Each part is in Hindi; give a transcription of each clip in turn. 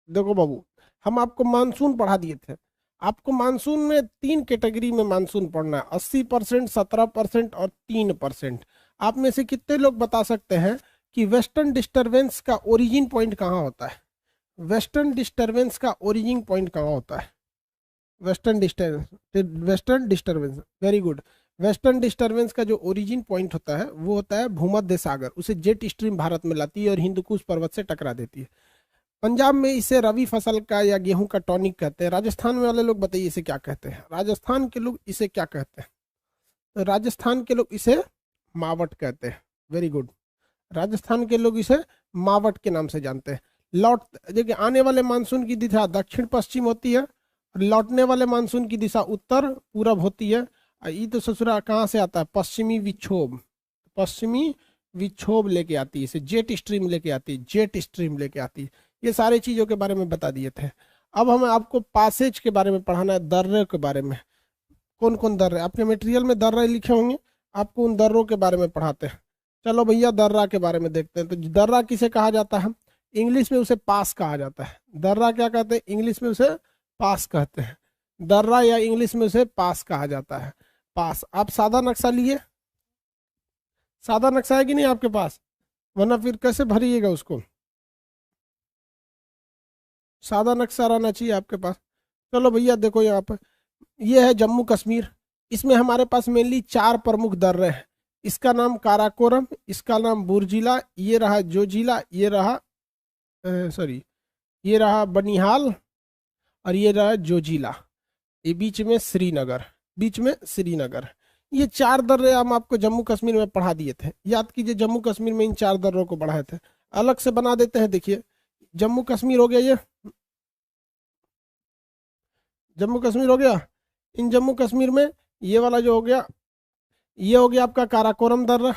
देखो बाबू, हम आपको मानसून पढ़ा दिए थे। आपको मानसून में 3 कैटेगरी में मानसून पढ़ना है, 80%, 17% और 3%। आप में से कितने लोग बता सकते हैं कि वेस्टर्न डिस्टरबेंस का ओरिजिन पॉइंट कहाँ होता है? वेस्टर्न डिस्टरबेंस का ओरिजिन पॉइंट कहाँ होता है? Western disturbance, very good. Western disturbance का जो ओरिजिन पॉइंट होता है वो होता है भूमध्य सागर। उसे जेट स्ट्रीम भारत में लाती है और हिंदुकुश पर्वत से टकरा देती है। पंजाब में इसे रवि फसल का या गेहूं का टॉनिक कहते हैं। राजस्थान में वाले लोग बताइए इसे क्या कहते हैं? राजस्थान के लोग इसे क्या कहते हैं? तो राजस्थान के लोग इसे मावट कहते हैं। Very good. राजस्थान के लोग इसे मावट के नाम से जानते हैं। लौट देखिए, आने वाले मानसून की दिशा दक्षिण पश्चिम होती है और लौटने वाले मानसून की दिशा उत्तर पूरब होती है। और ये तो ससुरा कहाँ से आता है? पश्चिमी विक्षोभ। पश्चिमी विक्षोभ लेके आती है, इसे जेट स्ट्रीम लेके आती है, जेट स्ट्रीम लेके आती है। ये सारी चीजों के बारे में बता दिए थे। अब हमें आपको पासेज के बारे में पढ़ाना है, दर्रे के बारे में। कौन कौन दर्रे आपके मटेरियल में दर्रे लिखे होंगे, आपको उन दर्रों के बारे में पढ़ाते हैं। चलो भैया, दर्रा के बारे में देखते हैं। तो दर्रा किसे कहा जाता है? इंग्लिश में उसे पास कहा जाता है। दर्रा क्या कहते हैं? इंग्लिश में उसे पास कहते हैं। दर्रा या इंग्लिश में उसे पास कहा जाता है। पास। आप सादा नक्शा लिए? सादा नक्शा है कि नहीं आपके पास? वरना फिर कैसे भरिएगा उसको? सादा नक्शा रहना चाहिए आपके पास। चलो भैया देखो, यहाँ पर ये है जम्मू कश्मीर। इसमें हमारे पास मेनली 4 प्रमुख दर्रे हैं। इसका नाम काराकोरम, इसका नाम बुर्जिला, ये रहा जोजिला, ये रहा सॉरी, ये रहा बनिहाल, और ये रहा जोजिला। ये बीच में श्रीनगर, बीच में श्रीनगर। ये 4 दर्रे हम आपको जम्मू कश्मीर में पढ़ा दिए थे। याद कीजिए, जम्मू कश्मीर में इन 4 दर्रों को पढ़ाए थे। अलग से बना देते हैं। देखिए, जम्मू कश्मीर हो गया, ये जम्मू कश्मीर हो गया। इन जम्मू कश्मीर में ये वाला जो हो गया, ये हो गया आपका काराकोरम दर्रा।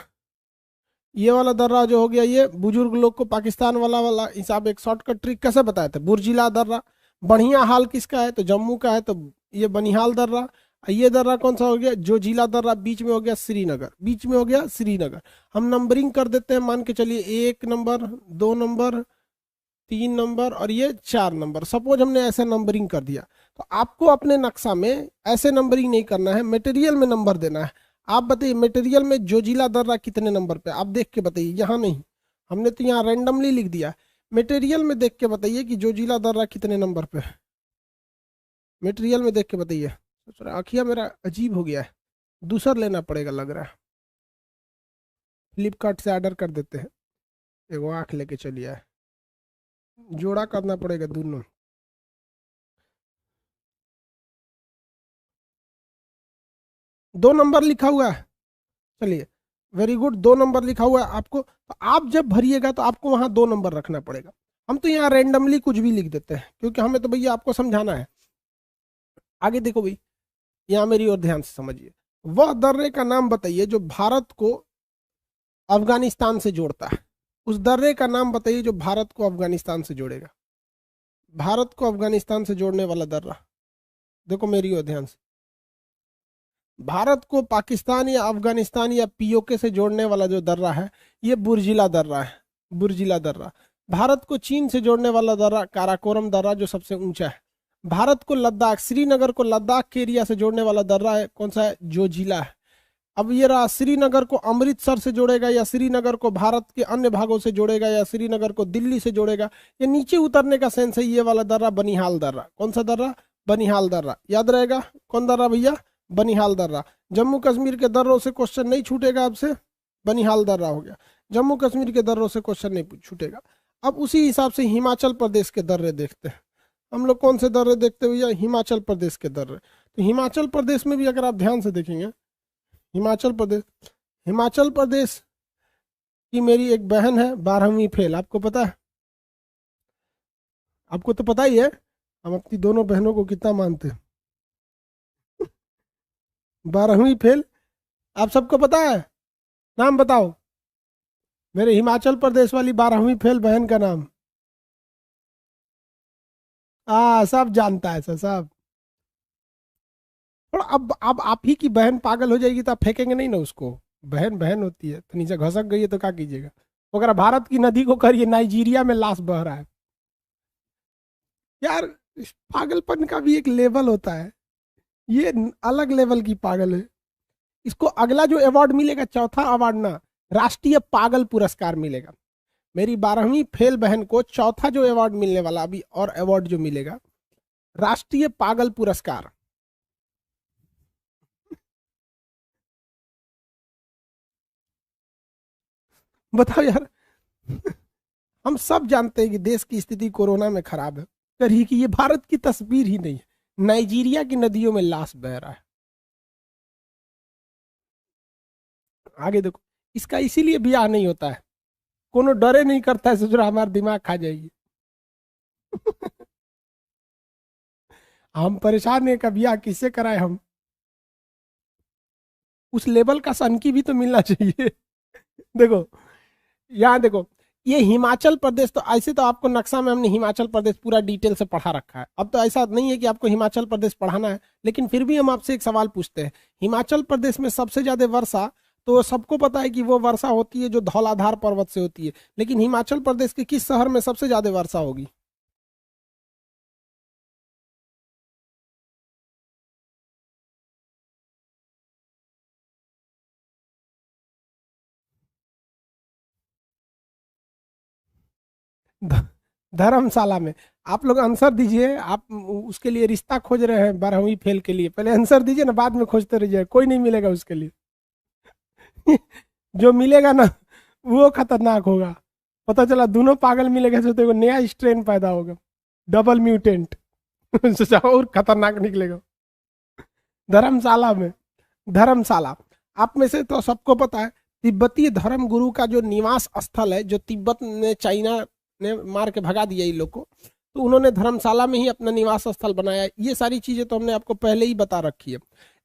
ये वाला दर्रा जो हो गया, ये बुजुर्ग लोग को पाकिस्तान वाला वाला हिसाब, एक शॉर्टकट ट्रिक कैसे बताया था, बुर्जिला दर्रा। बढ़िया हाल किसका है? तो जम्मू का है, तो ये बनिहाल दर्रा। ये दर्रा कौन सा हो गया? जो जिला दर्रा। बीच में हो गया श्रीनगर, बीच में हो गया श्रीनगर। हम नंबरिंग कर देते हैं, मान के चलिए 1 नंबर, 2 नंबर, 3 नंबर और ये 4 नंबर। सपोज हमने ऐसे नंबरिंग कर दिया, तो आपको अपने नक्शा में ऐसे नंबरिंग नहीं करना है, मटेरियल में नंबर देना है। आप बताइए, मटेरियल में जोजिला दर्रा कितने नंबर पे? आप देख के बताइए, यहाँ नहीं, हमने तो यहाँ रैंडमली लिख दिया। मटेरियल में देख के बताइए कि जोजिला दर्रा कितने नंबर पे है। मटेरियल में देख के बताइए। आखिया मेरा अजीब हो गया है, दूसर लेना पड़ेगा लग रहा है। फ्लिपकार्ट से ऑर्डर कर देते हैं। एगो आँख लेके चलिए आए, जोड़ा करना पड़ेगा दोनों। 2 नंबर लिखा हुआ है, चलिए वेरी गुड। 2 नंबर लिखा हुआ है आपको, तो आप जब भरिएगा तो आपको वहां 2 नंबर रखना पड़ेगा। हम तो यहाँ रैंडमली कुछ भी लिख देते हैं, क्योंकि हमें तो भैया आपको समझाना है। आगे देखो भाई, यहाँ मेरी ओर ध्यान से समझिए। वह दर्रे का नाम बताइए जो भारत को अफगानिस्तान से जोड़ता है। उस दर्रे का नाम बताइए जो भारत को अफगानिस्तान से जोड़ेगा। भारत को अफगानिस्तान से जोड़ने वाला दर्रा। देखो मेरी ओर ध्यान से। भारत को पाकिस्तान या अफगानिस्तान या पीओके से जोड़ने वाला जो दर्रा है, ये बुर्जिला दर्रा है। बुर्जिला दर्रा। भारत को चीन से जोड़ने वाला दर्रा काराकोरम दर्रा, जो सबसे ऊंचा है। भारत को लद्दाख, श्रीनगर को लद्दाख के एरिया से जोड़ने वाला दर्रा है, कौन सा है? जोजिला है। अब ये रहा, श्रीनगर को अमृतसर से जोड़ेगा या श्रीनगर को भारत के अन्य भागों से जोड़ेगा या श्रीनगर को दिल्ली से जोड़ेगा। ये नीचे उतरने का सेंस है, ये वाला दर्रा बनिहाल दर्रा। कौन सा दर्रा? बनिहाल दर्रा। याद रहेगा कौन दर्रा भैया? बनिहाल दर्रा। जम्मू कश्मीर के दर्रों से क्वेश्चन नहीं छूटेगा आपसे, बनिहाल दर्रा हो गया। जम्मू कश्मीर के दर्रों से क्वेश्चन नहीं छूटेगा। अब उसी हिसाब से हिमाचल प्रदेश के दर्रे देखते हैं। हम लोग कौन से दर्रे देखते हैं भैया? हिमाचल प्रदेश के दर्रे। तो हिमाचल प्रदेश में भी अगर आप ध्यान से देखेंगे, हिमाचल प्रदेश, हिमाचल प्रदेश की मेरी एक बहन है 12वीं फेल, आपको पता है? आपको तो पता ही है, हम अपनी दोनों बहनों को कितना मानते हैं। 12वीं फेल, आप सबको पता है? नाम बताओ मेरे हिमाचल प्रदेश वाली 12वीं फेल बहन का नाम। सब जानता है सर, सब। और अब आप ही की बहन पागल हो जाएगी तो आप फेंकेंगे नहीं ना उसको। बहन बहन होती है, तो नीचे घसक गई है तो क्या कीजिएगा? अगर भारत की नदी को करिए, नाइजीरिया में लाश बह रहा है। यार इस पागलपन का भी एक लेवल होता है, ये अलग लेवल की पागल है। इसको अगला जो अवार्ड मिलेगा, चौथा अवार्ड ना, राष्ट्रीय पागल पुरस्कार मिलेगा। मेरी 12वीं फेल बहन को चौथा जो अवार्ड मिलने वाला अभी और अवार्ड जो मिलेगा, राष्ट्रीय पागल पुरस्कार। बताओ यार, हम सब जानते हैं कि देश की स्थिति कोरोना में खराब है, करिए कि ये भारत की तस्वीर ही नहीं है, नाइजीरिया की नदियों में लाश बह रहा है। आगे देखो, इसका इसीलिए ब्याह नहीं होता है, कोनो डरे नहीं करता है, सोच रहा हमारा दिमाग खा जाएगी। हम परेशान है, का ब्याह किससे कराए हम? उस लेवल का सनकी भी तो मिलना चाहिए। देखो, यहाँ देखो, ये हिमाचल प्रदेश, तो ऐसे तो आपको नक्शा में हमने हिमाचल प्रदेश पूरा डिटेल से पढ़ा रखा है। अब तो ऐसा नहीं है कि आपको हिमाचल प्रदेश पढ़ाना है, लेकिन फिर भी हम आपसे एक सवाल पूछते हैं। हिमाचल प्रदेश में सबसे ज्यादा वर्षा, तो सबको पता है कि वो वर्षा होती है जो धौलाधार पर्वत से होती है, लेकिन हिमाचल प्रदेश के किस शहर में सबसे ज्यादा वर्षा होगी? ध- धर्मशाला में। आप लोग आंसर दीजिए, आप उसके लिए रिश्ता खोज रहे हैं 12वीं फेल के लिए, पहले आंसर दीजिए ना, बाद में खोजते रहिए, कोई नहीं मिलेगा उसके लिए। जो मिलेगा ना, वो खतरनाक होगा। पता चला दोनों पागल मिलेगा तो देखो नया स्ट्रेन पैदा होगा, डबल म्यूटेंट। सोचा और खतरनाक निकलेगा। धर्मशाला में, धर्मशाला, आप में से तो सबको पता है, तिब्बती धर्म गुरु का जो निवास स्थल है, जो तिब्बत ने, चाइना ने मार के भगा दिया इन लोग को, तो उन्होंने धर्मशाला में ही अपना निवास स्थल बनाया। ये सारी चीजें तो हमने आपको पहले ही बता रखी है।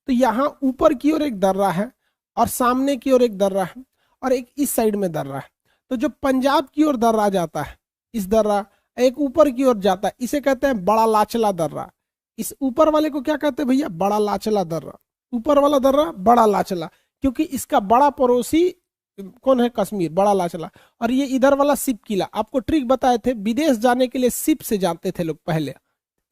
तो यहाँ ऊपर की ओर एक दर्रा है, और सामने की ओर एक दर्रा है, और एक इस साइड में दर्रा है। तो जो पंजाब की ओर दर्रा जाता है, इस दर्रा, एक ऊपर की ओर जाता है, इसे कहते हैं बड़ा लाचला दर्रा। इस ऊपर वाले को क्या कहते हैं भैया? बड़ा लाचला दर्रा। ऊपर वाला दर्रा बड़ा लाचला, क्योंकि इसका बड़ा पड़ोसी कौन है? कश्मीर, बड़ा लाचला। और ये इधर वाला सिप किला, आपको ट्रिक बताए थे, विदेश जाने के लिए सिप से जाते थे लोग पहले,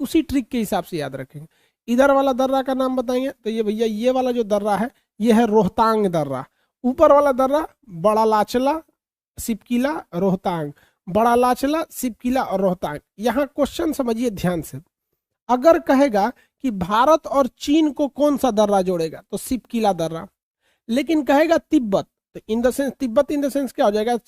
उसी ट्रिक के हिसाब से याद रखेंगे। इधर वाला दर्रा का नाम बताएंगे तो ये भैया, ये वाला जो दर्रा है, ये है रोहतांग दर्रा। ऊपर वाला दर्रा बड़ा लाचला, सिपकिला, रोहतांग। बड़ा लाचला, सिपकिला और रोहतांग। यहाँ क्वेश्चन समझिए ध्यान से, अगर कहेगा कि भारत और चीन को कौन सा दर्रा जोड़ेगा, तो सिपकिला दर्रा। लेकिन कहेगा तिब्बत, तो in the sense, Tibet in the sense क्या हो जाएगा?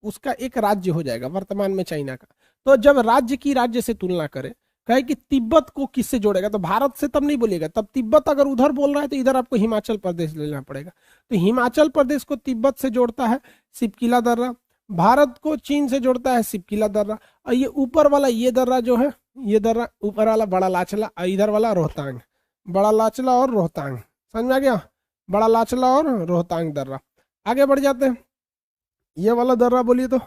उसका एक राज्य हो जाएगा वर्तमान में चाइना का। तो जब राज्य की राज्य से तुलना करे, कहे कि तिब्बत को किससे जोड़ेगा, तो भारत से तब नहीं बोलेगा, तब तिब्बत अगर उधर बोल रहा है तो इधर आपको हिमाचल प्रदेश लेना पड़ेगा। तो हिमाचल प्रदेश को तिब्बत से जोड़ता है सिपकिला दर्रा, भारत को चीन से जोड़ता है सिपकिला दर्रा। और ये ऊपर वाला ये दर्रा जो है, ये दर्रा ऊपर वाला बड़ा लाचला, और इधर वाला रोहतांग। बड़ा लाचला और रोहतांग, समझ में आ गया? बड़ा लाचला और रोहतांग दर्रा। आगे बढ़ जाते हैं। ये वाला दर्रा बोलिए तो,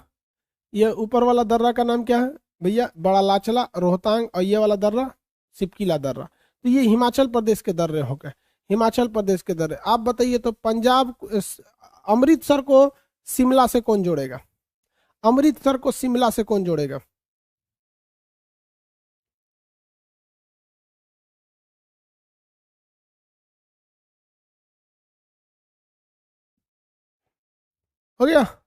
ये ऊपर वाला दर्रा का नाम क्या है भैया? बड़ा लाचला, रोहतांग, और ये वाला दर्रा सिपकिला दर्रा। तो ये हिमाचल प्रदेश के दर्रे हो गए, हिमाचल प्रदेश के दर्रे। आप बताइए तो पंजाब, अमृतसर को शिमला से कौन जोड़ेगा? अमृतसर को शिमला से कौन जोड़ेगा? हो गया।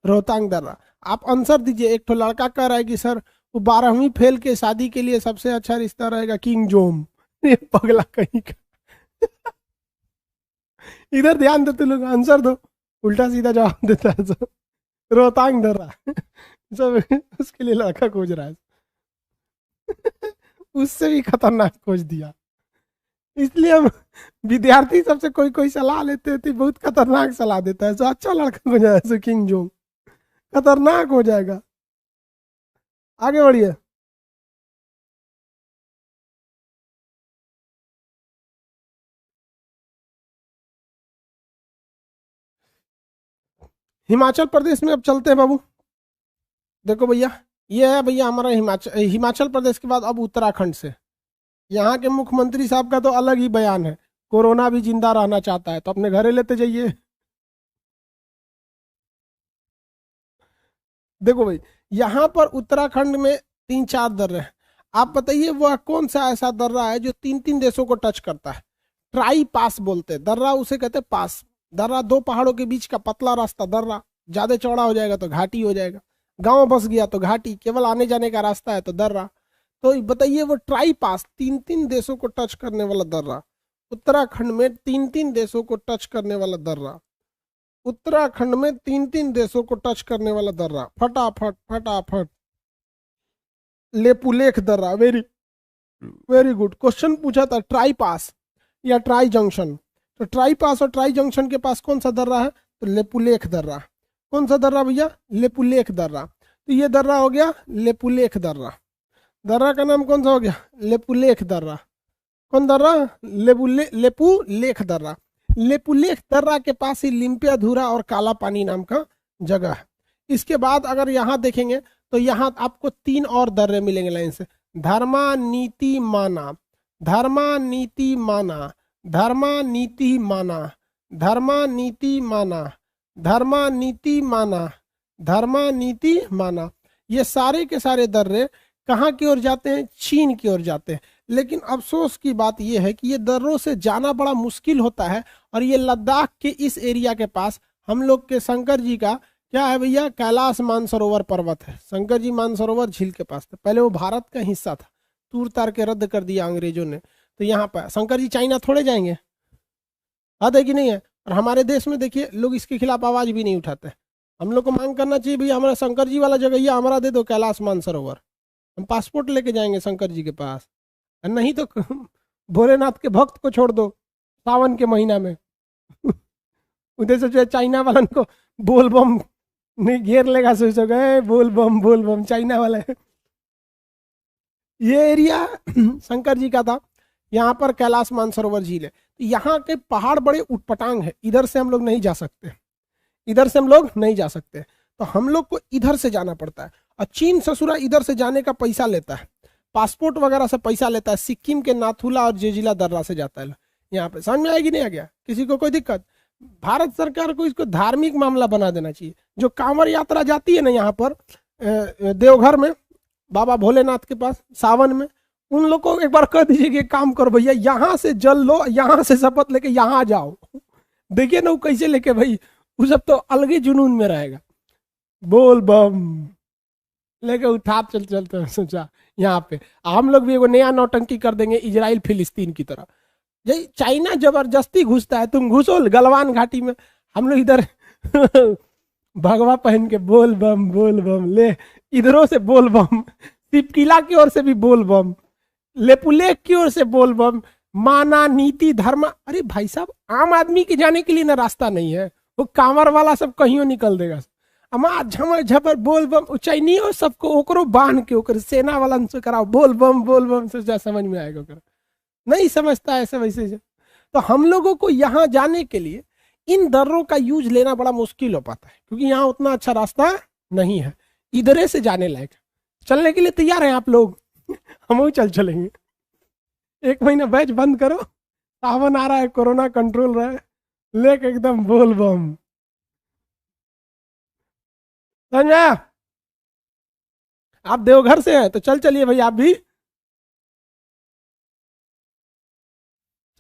रोहतांग दर्रा। आप आंसर दीजिए। एक तो लड़का कह रहा है कि सर वो 12वीं फेल के शादी के लिए सबसे अच्छा रिश्ता रहेगा किंग जोम। ये पगला कहीं का। इधर ध्यान देते लोग, आंसर दो, उल्टा सीधा जवाब देता है सब। रोहतांग दर्रा। सब उसके लिए लड़का खोज रहा है। उससे भी खतरनाक खोज दिया। इसलिए हम विद्यार्थी सबसे कोई कोई सलाह लेते थे, बहुत खतरनाक सलाह देता है, जो अच्छा लड़का हो जाए, ऐसे किंग जोंग खतरनाक हो जाएगा। आगे बढ़िए। हिमाचल प्रदेश में अब चलते हैं बाबू। देखो भैया, ये है भैया हमारा हिमाचल, हिमाचल प्रदेश के बाद अब उत्तराखंड से। यहाँ के मुख्यमंत्री साहब का तो अलग ही बयान है, कोरोना भी जिंदा रहना चाहता है तो अपने घरे लेते जाइए। देखो भाई, यहाँ पर उत्तराखंड में 3-4 दर्रे हैं। आप बताइए वह कौन सा ऐसा दर्रा है जो 3-3 देशों को टच करता है? ट्राई पास बोलते हैं, दर्रा उसे कहते हैं पास। दर्रा दो पहाड़ों के बीच का पतला रास्ता दर्रा, ज्यादा चौड़ा हो जाएगा तो घाटी हो जाएगा, गांव बस गया तो घाटी, केवल आने जाने का रास्ता है तो दर्रा। तो बताइए वो ट्राई पास 3-3 देशों को टच करने वाला दर्रा, उत्तराखंड में 3-3 देशों को टच करने वाला दर्रा, उत्तराखंड में 3-3 देशों को टच करने वाला दर्रा, फटाफट फटाफट। लेपुलेख दर्रा, वेरी वेरी गुड क्वेश्चन पूछा था, ट्राई पास या ट्राई जंक्शन। तो ट्राई पास और ट्राई जंक्शन के पास कौन सा दर्रा है? तो लेपुलेख दर्रा। कौन सा दर्रा भैया? लेपुलेख दर्रा। तो ये दर्रा हो गया लेपुलेख दर्रा। दर्रा का नाम कौन सा हो गया? लेपुलेख दर्रा। कौन दर्रा? लेपुलेख दर्रा। लेपुलेख दर्रा के पास ही लिम्पियाधुरा और काला पानी नाम का जगह है। इसके बाद अगर यहाँ देखेंगे तो यहाँ आपको 3 और दर्रे मिलेंगे लाइन से। धर्मा नीति माना, धर्मा नीति माना, धर्मा नीति माना, धर्मा नीति माना, धर्मा नीति माना, धर्मा नीति माना। ये सारे के सारे दर्रे कहाँ की ओर जाते हैं? चीन की ओर जाते हैं। लेकिन अफसोस की बात यह है कि ये दर्रों से जाना बड़ा मुश्किल होता है। और ये लद्दाख के इस एरिया के पास हम लोग के शंकर जी का क्या है भैया? कैलाश मानसरोवर पर्वत है। शंकर जी मानसरोवर झील के पास था, पहले वो भारत का हिस्सा था, तूर तार के रद्द कर दिया अंग्रेजों ने। तो यहाँ पर शंकर जी चाइना थोड़े जाएंगे, हद है कि नहीं है? और हमारे देश में देखिए लोग इसके खिलाफ आवाज भी नहीं उठाते। हम लोग को मांग करना चाहिए भैया हमारा शंकर जी वाला जगह हमारा दे दो, कैलाश मानसरोवर। हम पासपोर्ट लेके जाएंगे शंकर जी के पास। नहीं तो भोलेनाथ के भक्त को छोड़ दो सावन के महीना में उधर से जो है चाइना वाला को बोल बम नहीं घेर लेगा, सोच गए बोल बम चाइना वाला है। ये एरिया शंकर जी का था। यहाँ पर कैलाश मानसरोवर झील है। तो यहाँ के पहाड़ बड़े उटपटांग है, इधर से हम लोग नहीं जा सकते, इधर से हम लोग नहीं जा सकते। तो हम लोग को इधर से जाना पड़ता है। और चीन ससुरा इधर से जाने का पैसा लेता है, पासपोर्ट वगैरह से पैसा लेता है। सिक्किम के नाथुला और जेजिला दर्रा से जाता है यहाँ पे। समझ में आएगी नहीं आ गया? किसी को कोई दिक्कत? भारत सरकार को इसको धार्मिक मामला बना देना चाहिए। जो कांवड़ यात्रा जाती है ना यहाँ पर देवघर में बाबा भोलेनाथ के पास सावन में, उन लोग को एक बार कह दीजिए कि काम करो भैया, यहाँ से जल लो, यहाँ से शपथ लेके यहाँ जाओ। देखिए ना वो कैसे लेके भाई, वो सब तो अलग ही जुनून में रहेगा। बोल बम लेके उठा चलते हैं। सोचा यहाँ पे हम लोग भी एगो नया नौटंकी कर देंगे इजराइल फिलिस्तीन की तरह। यही चाइना जबरदस्ती घुसता है, तुम घुसो गलवान घाटी में, हम लोग इधर भगवा पहन के बोल बम ले, इधरों से बोल बम, सिपकिला की ओर से भी बोल बम, लेपुलेख की ओर से बोल बम, माना नीति धर्म। अरे भाई साहब, आम आदमी के जाने के लिए ना रास्ता नहीं है, वो कांवर वाला सब कहीं निकल देगा। अमा झमर झपर बोल बम चाइनी और सबको ओकरो बांध के ओकर सेना वाला से कराओ बोल बम से जा समझ में आएगा। ओकर नहीं समझता ऐसे वैसे से। तो हम लोगों को यहाँ जाने के लिए इन दर्रों का यूज लेना बड़ा मुश्किल हो पाता है, क्योंकि यहाँ उतना अच्छा रास्ता नहीं है। इधरे से जाने लायक चलने के लिए तैयार हैं आप लोग? हम चलेंगे। 1 महीना बैच बंद करो, सावन आ रहा है, कोरोना कंट्रोल रहा है, लेके एकदम बोल बम। समझा? आप देवघर से हैं तो चलिए भाई, आप भी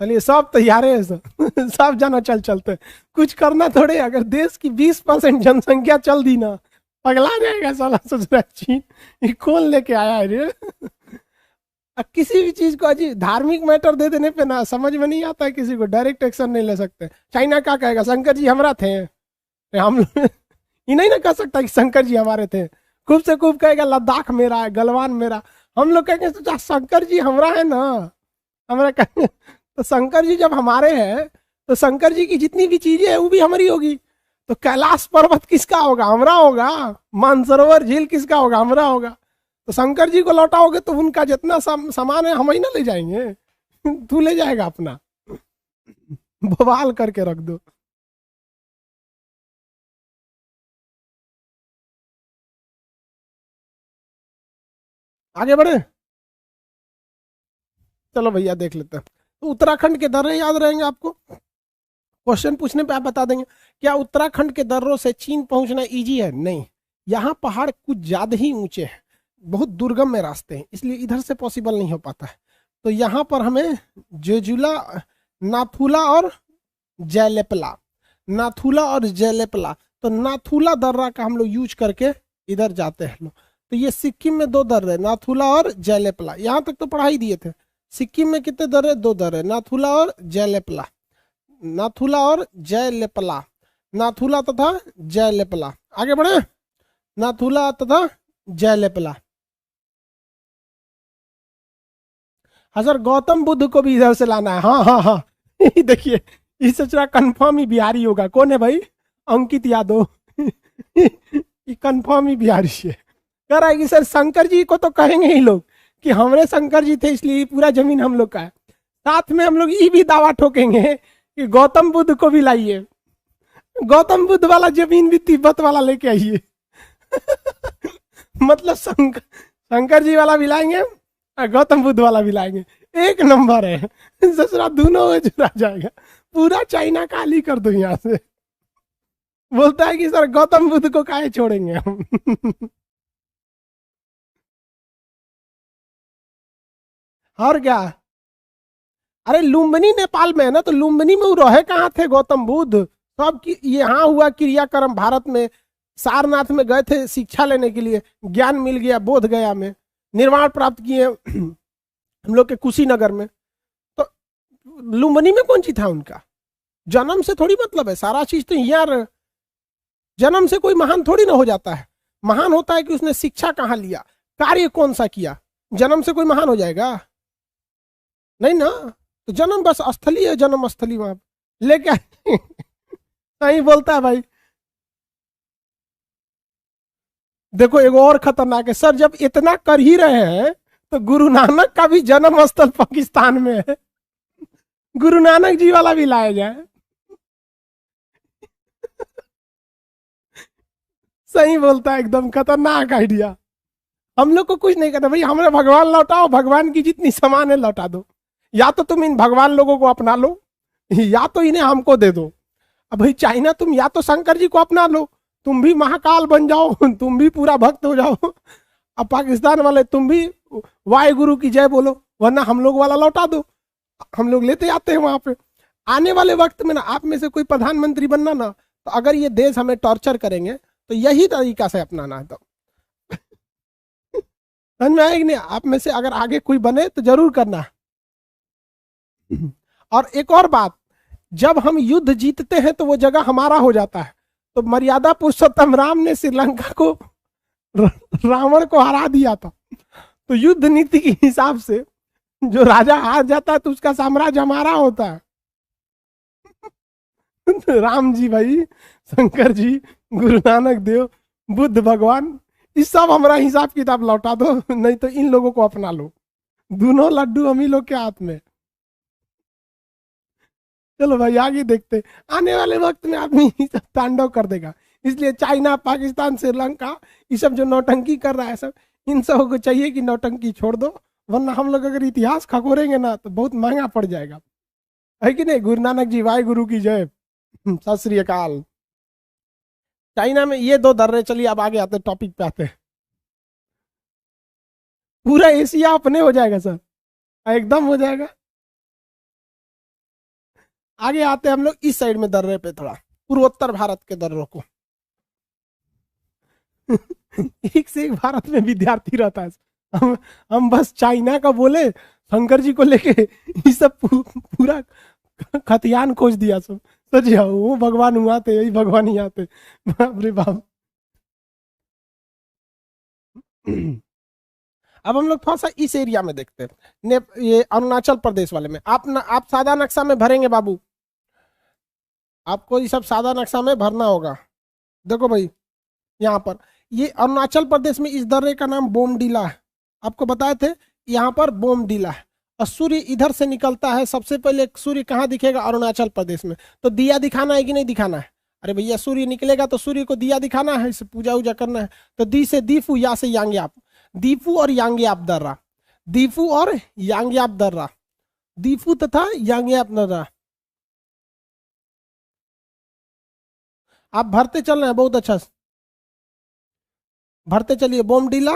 चलिए, सब तैयार है सब जाना चलते। कुछ करना थोड़े, अगर देश की 20% जनसंख्या चल दी ना, पगला जाएगा साला। सोच रहा चीन ये कौन लेके आया है रे? किसी भी चीज को अजी धार्मिक मैटर दे देने पे ना समझ में नहीं आता है, किसी को डायरेक्ट एक्शन नहीं ले सकते। चाइना क्या कहेगा? शंकर जी हमारा थे, हम ये नहीं ना कह सकता कि शंकर जी हमारे थे। खूब से खूब कहेगा लद्दाख मेरा है, गलवान मेरा। हम लोग कहेंगे तो शंकर जी हमारा है ना, हमारा कहेंगे। तो शंकर जी जब हमारे हैं तो शंकर जी की जितनी भी चीजें है वो भी हमारी होगी। तो कैलाश पर्वत किसका होगा? हमारा होगा। मानसरोवर झील किसका होगा? हमारा होगा। तो शंकर जी को लौटाओगे तो उनका जितना सामान है हम ही ना ले जाएंगे, तू ले जाएगा अपना, बवाल करके रख दो। आगे बढ़े, चलो भैया देख लेते हैं। तो उत्तराखंड के दर्रे याद रहेंगे आपको? क्वेश्चन पूछने पे आप बता देंगे। क्या उत्तराखंड के दर्रों से चीन पहुंचना इजी है? नहीं, यहाँ पहाड़ कुछ ज्यादा ही ऊंचे हैं, बहुत दुर्गम में रास्ते हैं, इसलिए इधर से पॉसिबल नहीं हो पाता है। तो यहाँ पर हमें जेजुला, नाथुला और जयलेपला, नाथुला और जयलेपला, तो नाथुला दर्रा का हम लोग यूज करके इधर जाते हैं लोग। तो ये सिक्किम में 2 दर्रे, नाथुला और जयलेपला, यहाँ तक तो पढ़ाई दिए थे। सिक्किम में कितने दर्रे? 2 दर्रे, नाथुला और जयलेपला, नाथुला और जयलेपला, नाथुला तथा जयलेपला। आगे बढ़े, नाथुला तथा जयलेपला। हाँ सर, गौतम बुद्ध को भी इधर से लाना है। हाँ हाँ हाँ देखिए, ये सोच रहा कंफर्म ही बिहारी होगा। कौन है भाई? अंकित यादव ये कंफर्म ही बिहारी है। कह रहा है कि सर शंकर जी को तो कहेंगे ही लोग कि हमारे शंकर जी थे इसलिए पूरा जमीन हम लोग का है। साथ में हम लोग ये भी दावा ठोकेंगे कि गौतम बुद्ध को भी लाइए, गौतम बुद्ध वाला जमीन भी तिब्बत वाला लेके आइए मतलब शंकर जी वाला भी लाएंगे और गौतम बुद्ध वाला भी लाएंगे। एक नंबर है ससुरा, दोनों में जुड़ा जाएगा। पूरा चाइना खाली कर दो यहाँ से। बोलता है कि सर गौतम बुद्ध को काहे छोड़ेंगे हम और क्या? अरे लुम्बिनी नेपाल में है ना, तो लुम्बिनी में वो रहे कहाँ थे गौतम बुद्ध? सब की यहाँ हुआ क्रियाक्रम भारत में। सारनाथ में गए थे शिक्षा लेने के लिए, ज्ञान मिल गया बोध गया में, निर्वाण प्राप्त किए हम लोग के कुशीनगर में। तो लुम्बिनी में कौन चीज था उनका? जन्म से थोड़ी मतलब है, सारा चीज तो यार, जन्म से कोई महान थोड़ी ना हो जाता है। महान होता है कि उसने शिक्षा कहाँ लिया, कार्य कौन सा किया। जन्म से कोई महान हो जाएगा? नहीं ना। तो जन्म बस स्थली है, जन्म स्थली वहां लेके सही बोलता है भाई। देखो एक और खतरनाक है सर, जब इतना कर ही रहे हैं तो गुरु नानक का भी जन्म स्थल पाकिस्तान में है, गुरु नानक जी वाला भी लाया जाए सही बोलता है, एकदम खतरनाक आइडिया। हम लोग को कुछ नहीं करना भाई, हमें भगवान लौटाओ, भगवान की जितनी सामान है लौटा दो। या तो तुम इन भगवान लोगों को अपना लो, या तो इन्हें हमको दे दो। अब भाई चाइना, तुम या तो शंकर जी को अपना लो, तुम भी महाकाल बन जाओ तुम भी पूरा भक्त हो जाओ। अब पाकिस्तान वाले तुम भी वाहे गुरु की जय बोलो, वरना हम लोग वाला लौटा दो, हम लोग लेते आते हैं वहां पे। आने वाले वक्त में ना आप में से कोई प्रधानमंत्री बनना ना, तो अगर ये देश हमें टॉर्चर करेंगे तो यही तरीका से अपनाना है। तो समझ में आएगी नहीं? आप में से अगर आगे कोई बने तो जरूर करना। और एक और बात, जब हम युद्ध जीतते हैं तो वो जगह हमारा हो जाता है। तो मर्यादा पुरुषोत्तम राम ने श्रीलंका को, रावण को हरा दिया था। तो युद्ध नीति के हिसाब से जो राजा हार जाता है तो उसका साम्राज्य हमारा होता है। राम जी भाई, शंकर जी, गुरु नानक देव, बुद्ध भगवान, इस सब हमारा हिसाब किताब लौटा दो, नहीं तो इन लोगों को अपना लो। दोनों लड्डू हम ही लोग के हाथ में। चलो भाई आगे देखते, आने वाले वक्त में आदमी सब तांडव कर देगा। इसलिए चाइना, पाकिस्तान, श्रीलंका, ये सब जो नौटंकी कर रहा है सब, इन सब को चाहिए कि नौटंकी छोड़ दो, वरना हम लोग अगर इतिहास खगोरेंगे ना तो बहुत महंगा पड़ जाएगा। है कि नहीं? गुरु नानक जी वाहे गुरु की जय, सत श्री अकाल। चाइना में ये 2 दर्रे। चलिए अब आगे आते, टॉपिक पे आते हैं। पूरा एशिया अपने हो जाएगा सर, एकदम हो जाएगा। आगे आते हैं हम लोग इस साइड में दर्रे पे, थोड़ा पूर्वोत्तर भारत के दर्रों को। एक से एक भारत में विद्यार्थी रहता है। हम बस चाइना का बोले, शंकर जी को लेके ये सब पूरा खतियान खोज दिया सब। सच जाओ, वो भगवान हुआ थे, यही भगवान ही आते। बाप रे बाप। अब हम लोग थोड़ा सा इस एरिया में देखते हैं, ये अरुणाचल प्रदेश वाले में। आप सादा नक्शा में भरेंगे बाबू, आपको ये सब सादा नक्शा में भरना होगा। देखो भाई यहाँ पर ये अरुणाचल प्रदेश में इस दर्रे का नाम बोमडीला है, आपको बताए थे यहाँ पर बोमडीला है। और सूर्य इधर से निकलता है, सबसे पहले सूर्य कहाँ दिखेगा? अरुणाचल प्रदेश में। तो दिया दिखाना है कि नहीं दिखाना है? अरे भैया सूर्य निकलेगा तो सूर्य को दिया दिखाना है, इसे पूजा वूजा करना है। तो दी से दीफू, या से यांग्याप, दीफू और यांग्याप दर्रा, दीफू और यांग्याप दर्रा, दीफू तथा यांग्याप दर्रा। आप भरते चल रहे हैं, बहुत अच्छा। भरते चलिए, बोमडीला,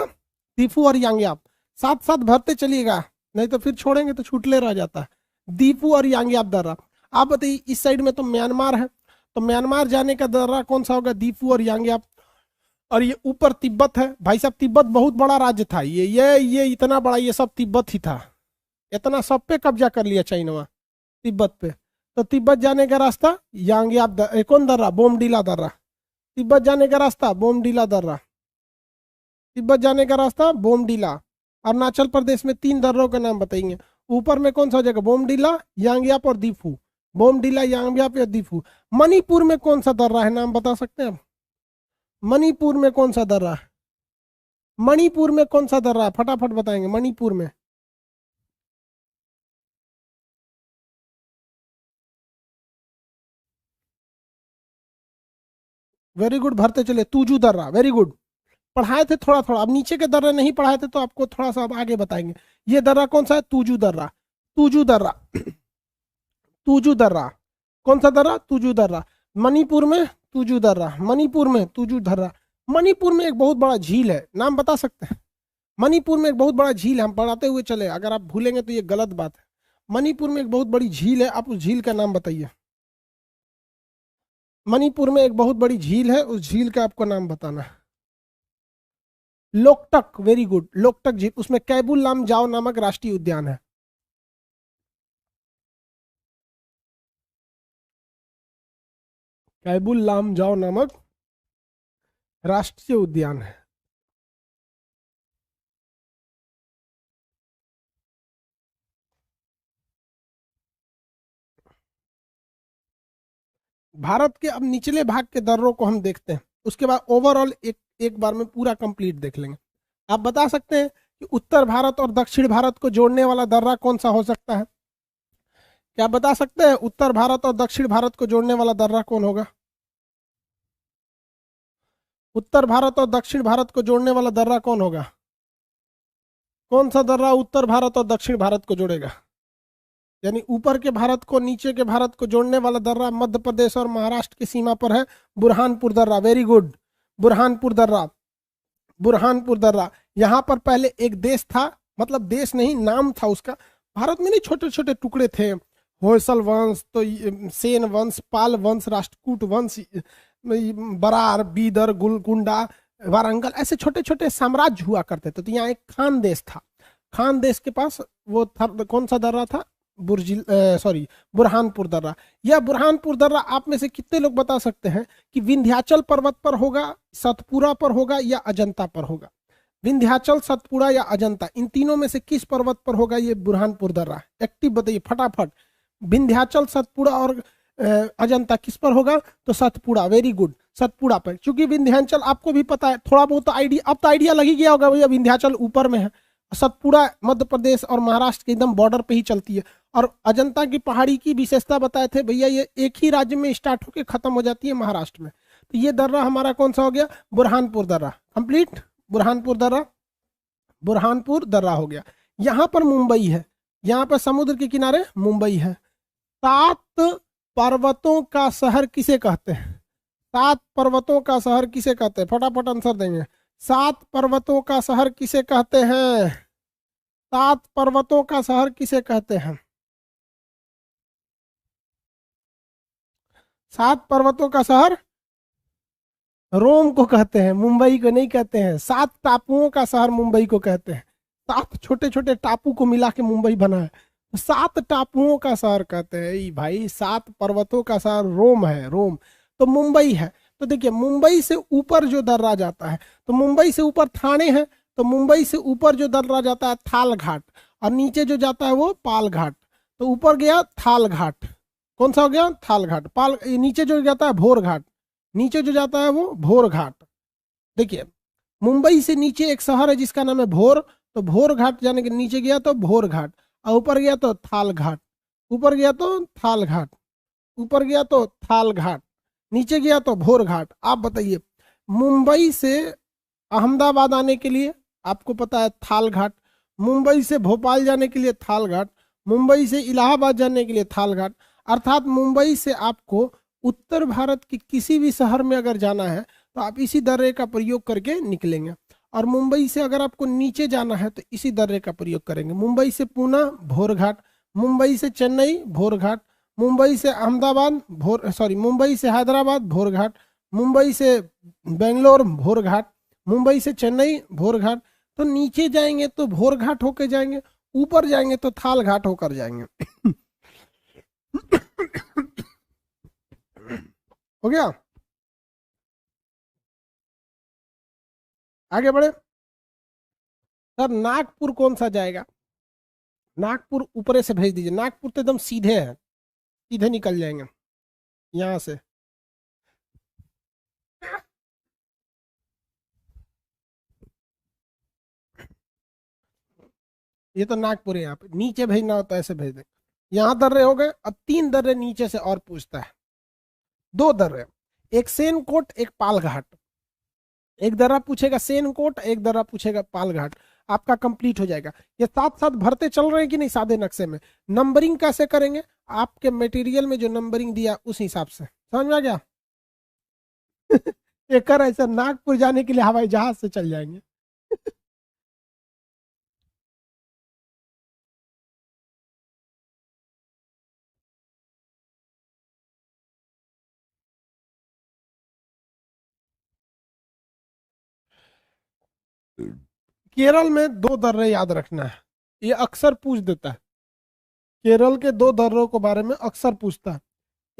दीफू और यांगयाप, साथ साथ भरते चलिएगा, नहीं तो फिर छोड़ेंगे तो छूटले रह जाता है। दीफू और यांगयाप दर्रा। आप बताइए, इस साइड में तो म्यांमार है, तो म्यांमार जाने का दर्रा कौन सा होगा? दीफू और यांगयाप। और ये ऊपर तिब्बत है भाई साहब, तिब्बत बहुत बड़ा राज्य था, ये इतना बड़ा, ये सब तिब्बत ही था, इतना सब पे कब्जा कर लिया चाइना तिब्बत पे। तो तिब्बत जाने का रास्ता यांगयाप कौन दर्रा? बोमडीला दर्रा। तिब्बत जाने का रास्ता बोमडीला दर्रा, तिब्बत जाने का रास्ता बोमडीला। अरुणाचल प्रदेश में 3 दर्रों का नाम बताएंगे। ऊपर में कौन सा हो जाएगा? बोमडीला, यांगयाप और दीफू। बोमडीला, यांगयाप या दीफू। मणिपुर में कौन सा दर्रा है, नाम बता सकते हैं आप? मणिपुर में कौन सा दर्रा है? मणिपुर में कौन सा दर्रा है, फटाफट बताएंगे। मणिपुर में वेरी गुड, भरते चले, तूजू दर्रा, वेरी गुड। पढ़ाए थे थोड़ा थोड़ा, अब नीचे के दर्रे नहीं पढ़ाए थे तो आपको थोड़ा सा अब आगे बताएंगे। ये दर्रा कौन सा है? तूजू दर्रा। तूजू दर्रा, तूजू दर्रा, कौन सा दर्रा? तूजू दर्रा। मणिपुर में तूजू दर्रा, मणिपुर में तूजू दर्रा। मणिपुर में एक बहुत बड़ा झील है, नाम बता सकते हैं? मणिपुर में एक बहुत बड़ा झील है, हम पढ़ाते हुए चले, अगर आप भूलेंगे तो ये गलत बात है। मणिपुर में एक बहुत बड़ी झील है, आप उस झील का नाम बताइए। मणिपुर में एक बहुत बड़ी झील है, उस झील का आपको नाम बताना है। लोकटक, वेरी गुड, लोकटक झील, उसमें कैबुल लामजाओ नामक राष्ट्रीय उद्यान है। कैबुल लामजाओ नामक राष्ट्रीय उद्यान है। भारत के अब निचले भाग के दर्रों को हम देखते हैं, उसके बाद ओवरऑल एक बार में पूरा कंप्लीट देख लेंगे। आप बता सकते हैं कि उत्तर भारत और दक्षिण भारत को जोड़ने वाला दर्रा कौन सा हो सकता है? क्या बता सकते हैं उत्तर भारत और दक्षिण भारत को जोड़ने वाला दर्रा कौन होगा? उत्तर भारत और दक्षिण भारत को जोड़ने वाला दर्रा कौन होगा? कौन सा दर्रा उत्तर भारत और दक्षिण भारत को जोड़ेगा? यानी ऊपर के भारत को नीचे के भारत को जोड़ने वाला दर्रा मध्य प्रदेश और महाराष्ट्र की सीमा पर है, बुरहानपुर दर्रा, वेरी गुड, बुरहानपुर दर्रा, बुरहानपुर दर्रा। यहाँ पर पहले एक देश था, मतलब देश नहीं, नाम था उसका। भारत में नहीं, छोटे छोटे टुकड़े थे, होयसल वंश, तो सेन वंश, पाल वंश, राष्ट्रकूट वंश, बरार, बीदर, गुलकुंडा, वारंगल, ऐसे छोटे छोटे साम्राज्य हुआ करते थे। तो यहाँ एक खान देश था, खान देश के पास वो था, कौन सा दर्रा था? बुरहानपुर दर्रा। यह बुरहानपुर दर्रा आप में से कितने लोग बता सकते हैं कि विंध्याचल पर्वत पर होगा, सतपुड़ा पर होगा या अजंता पर होगा? विंध्याचल, सतपुड़ा या अजंता, इन तीनों में से किस पर्वत पर होगा ये बुरहानपुर दर्रा? एक्टिव बताइए फटाफट। विंध्याचल, सतपुड़ा और अजंता किस पर होगा? तो सतपुड़ा, वेरी गुड, सतपुड़ा पर। क्योंकि विंध्याचल आपको भी पता है, थोड़ा बहुत आइडिया, अब तो आइडिया लग ही गया होगा भैया, विंध्याचल ऊपर में है, सतपुड़ा मध्य प्रदेश और महाराष्ट्र के एकदम बॉर्डर पे ही चलती है। और अजंता की पहाड़ी की विशेषता बताए थे भैया, ये एक ही राज्य में स्टार्ट होकर खत्म हो जाती है, महाराष्ट्र में। तो ये दर्रा हमारा कौन सा हो गया? बुरहानपुर दर्रा, कंप्लीट, बुरहानपुर दर्रा, बुरहानपुर दर्रा हो गया। यहाँ पर मुंबई है, यहाँ पर समुद्र के किनारे मुंबई है। 7 पर्वतों का शहर किसे कहते हैं? 7 पर्वतों का शहर किसे कहते हैं? फटाफट आंसर देंगे। 7 पर्वतों का शहर किसे कहते हैं? 7 पर्वतों का शहर किसे कहते हैं? 7 पर्वतों का शहर रोम को कहते हैं, मुंबई को नहीं कहते हैं। 7 टापुओं का शहर मुंबई को कहते हैं। 7 छोटे छोटे टापू को मिला के मुंबई बना है, 7 टापुओं का शहर कहते हैं भाई। 7 पर्वतों का शहर रोम है, रोम, तो मुंबई है। तो देखिए, मुंबई से ऊपर जो दर्रा जाता है, तो मुंबई से ऊपर ठाणे है, तो मुंबई से ऊपर जो दर्रा जाता है थाल घाट, और नीचे जो जाता है वो पाल घाट। तो ऊपर गया थाल घाट, कौन सा हो गया? थाल घाट। पाल, नीचे जो जाता है भोर घाट, नीचे जो जाता है वो भोर घाट। देखिए, मुंबई से नीचे एक शहर है जिसका नाम है भोर, तो भोर घाट जाने के नीचे गया तो भोर घाट, और ऊपर गया तो थाल घाट, ऊपर गया तो थाल घाट, ऊपर गया तो थाल घाट, नीचे गया तो भोर घाट। आप बताइए, मुंबई से अहमदाबाद आने के लिए आपको पता है थाल घाट, मुंबई से भोपाल जाने के लिए थाल घाट, मुंबई से इलाहाबाद जाने के लिए थाल घाट। अर्थात मुंबई से आपको उत्तर भारत के किसी भी शहर में अगर जाना है तो आप इसी दर्रे का प्रयोग करके निकलेंगे। और मुंबई से अगर आपको नीचे जाना है तो इसी दर्रे का प्रयोग करेंगे। मुंबई से पूना भोरघाट, मुंबई से चेन्नई भोरघाट, मुंबई से अहमदाबाद मुंबई से हैदराबाद भोरघाट, मुंबई से बेंगलोर भोरघाट, मुंबई से चेन्नई भोरघाट। तो नीचे जाएंगे तो भोरघाट होकर जाएंगे, ऊपर जाएंगे तो थाल घाट होकर जाएंगे। हो गया, आगे बढ़े। सर नागपुर कौन सा जाएगा? नागपुर ऊपरे से भेज दीजिए, नागपुर तो एकदम सीधे है, सीधे निकल जाएंगे यहां से। ये तो नागपुर है, यहाँ पे नीचे भेजना होता है ऐसे भेज दें। यहाँ दर्रे हो गए, अब 3 दर्रे नीचे से और पूछता है। 2 दर्रे, एक सेनकोट एक पालघाट। एक दर्रा पूछेगा सेनकोट, एक दर्रा पूछेगा पालघाट, आपका कंप्लीट हो जाएगा। ये साथ साथ भरते चल रहे हैं कि नहीं सादे नक्शे में? नंबरिंग कैसे करेंगे? आपके मटेरियल में जो नंबरिंग दिया उस हिसाब से, समझ में आ गया? ये कर ऐसा नागपुर जाने के लिए हवाई जहाज से चल जाएंगे। केरल में 2 दर्रे याद रखना है, ये अक्सर पूछ देता है। केरल के 2 दर्रों के बारे में अक्सर पूछता है।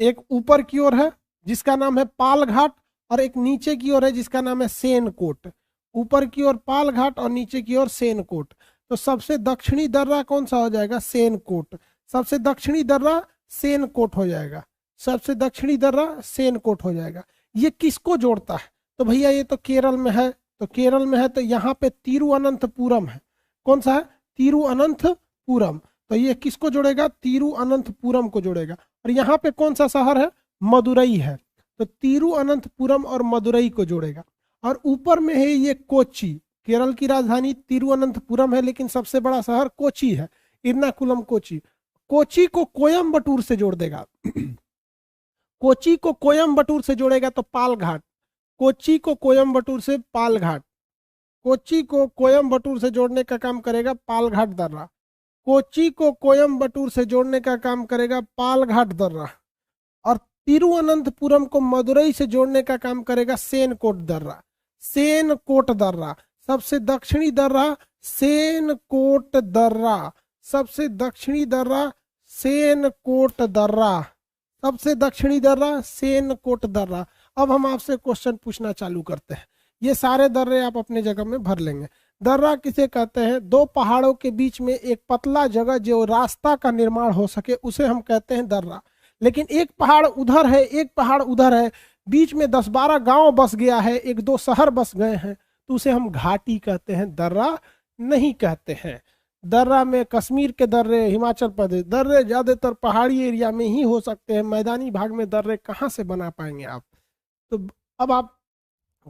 एक ऊपर की ओर है जिसका नाम है पालघाट, और एक नीचे की ओर है जिसका नाम है सेनकोट। ऊपर की ओर पालघाट और नीचे की ओर सेनकोट। तो सबसे दक्षिणी दर्रा कौन सा हो जाएगा? सेनकोट। सबसे दक्षिणी दर्रा सेनकोट हो जाएगा, सबसे दक्षिणी दर्रा सेनकोट हो जाएगा। ये किसको जोड़ता है? तो भैया ये तो केरल में है, तो केरल में है तो यहाँ पे तिरुअनंतपुरम है। कौन सा है? तिरुअनंतपुरम। तो ये किसको जोड़ेगा? तिरुअनंतपुरम को जोड़ेगा। और यहाँ पे कौन सा शहर है? मदुरई है, तो तिरुअनंतपुरम और मदुरई को जोड़ेगा। और ऊपर में है ये कोची। केरल की राजधानी तिरुअनंतपुरम है, लेकिन सबसे बड़ा शहर कोची है, इर्नाकुलम कोची। कोची को कोयम्बटूर से जोड़ देगा। कोची को कोयम्बटूर से जोड़ेगा तो पालघाट। कोची को कोयम्बटूर से पालघाट, कोची को कोयम्बटूर से जोड़ने का काम करेगा पालघाट दर्रा। कोची को कोयम्बटूर से जोड़ने का काम करेगा पालघाट दर्रा। और तिरुअनंतपुरम को मदुरई से जोड़ने का काम करेगा सेनकोट दर्रा। सेनकोट दर्रा सबसे दक्षिणी दर्रा, सेनकोट दर्रा सबसे दक्षिणी दर्रा, सेनकोट दर्रा सबसे दक्षिणी दर्रा, सेनकोट दर्रा। अब हम आपसे क्वेश्चन पूछना चालू करते हैं। ये सारे दर्रे आप अपने जगह में भर लेंगे। दर्रा किसे कहते हैं? 2 पहाड़ों के बीच में एक पतला जगह जो रास्ता का निर्माण हो सके उसे हम कहते हैं दर्रा। लेकिन एक पहाड़ उधर है, एक पहाड़ उधर है, बीच में 10-12 गांव बस गया है, 1-2 शहर बस गए हैं, तो उसे हम घाटी कहते हैं, दर्रा नहीं कहते हैं। दर्रा में कश्मीर के दर्रे, हिमाचल प्रदेश दर्रे ज्यादातर पहाड़ी एरिया में ही हो सकते हैं, मैदानी भाग में दर्रे कहाँ से बना पाएंगे आप? तो अब आप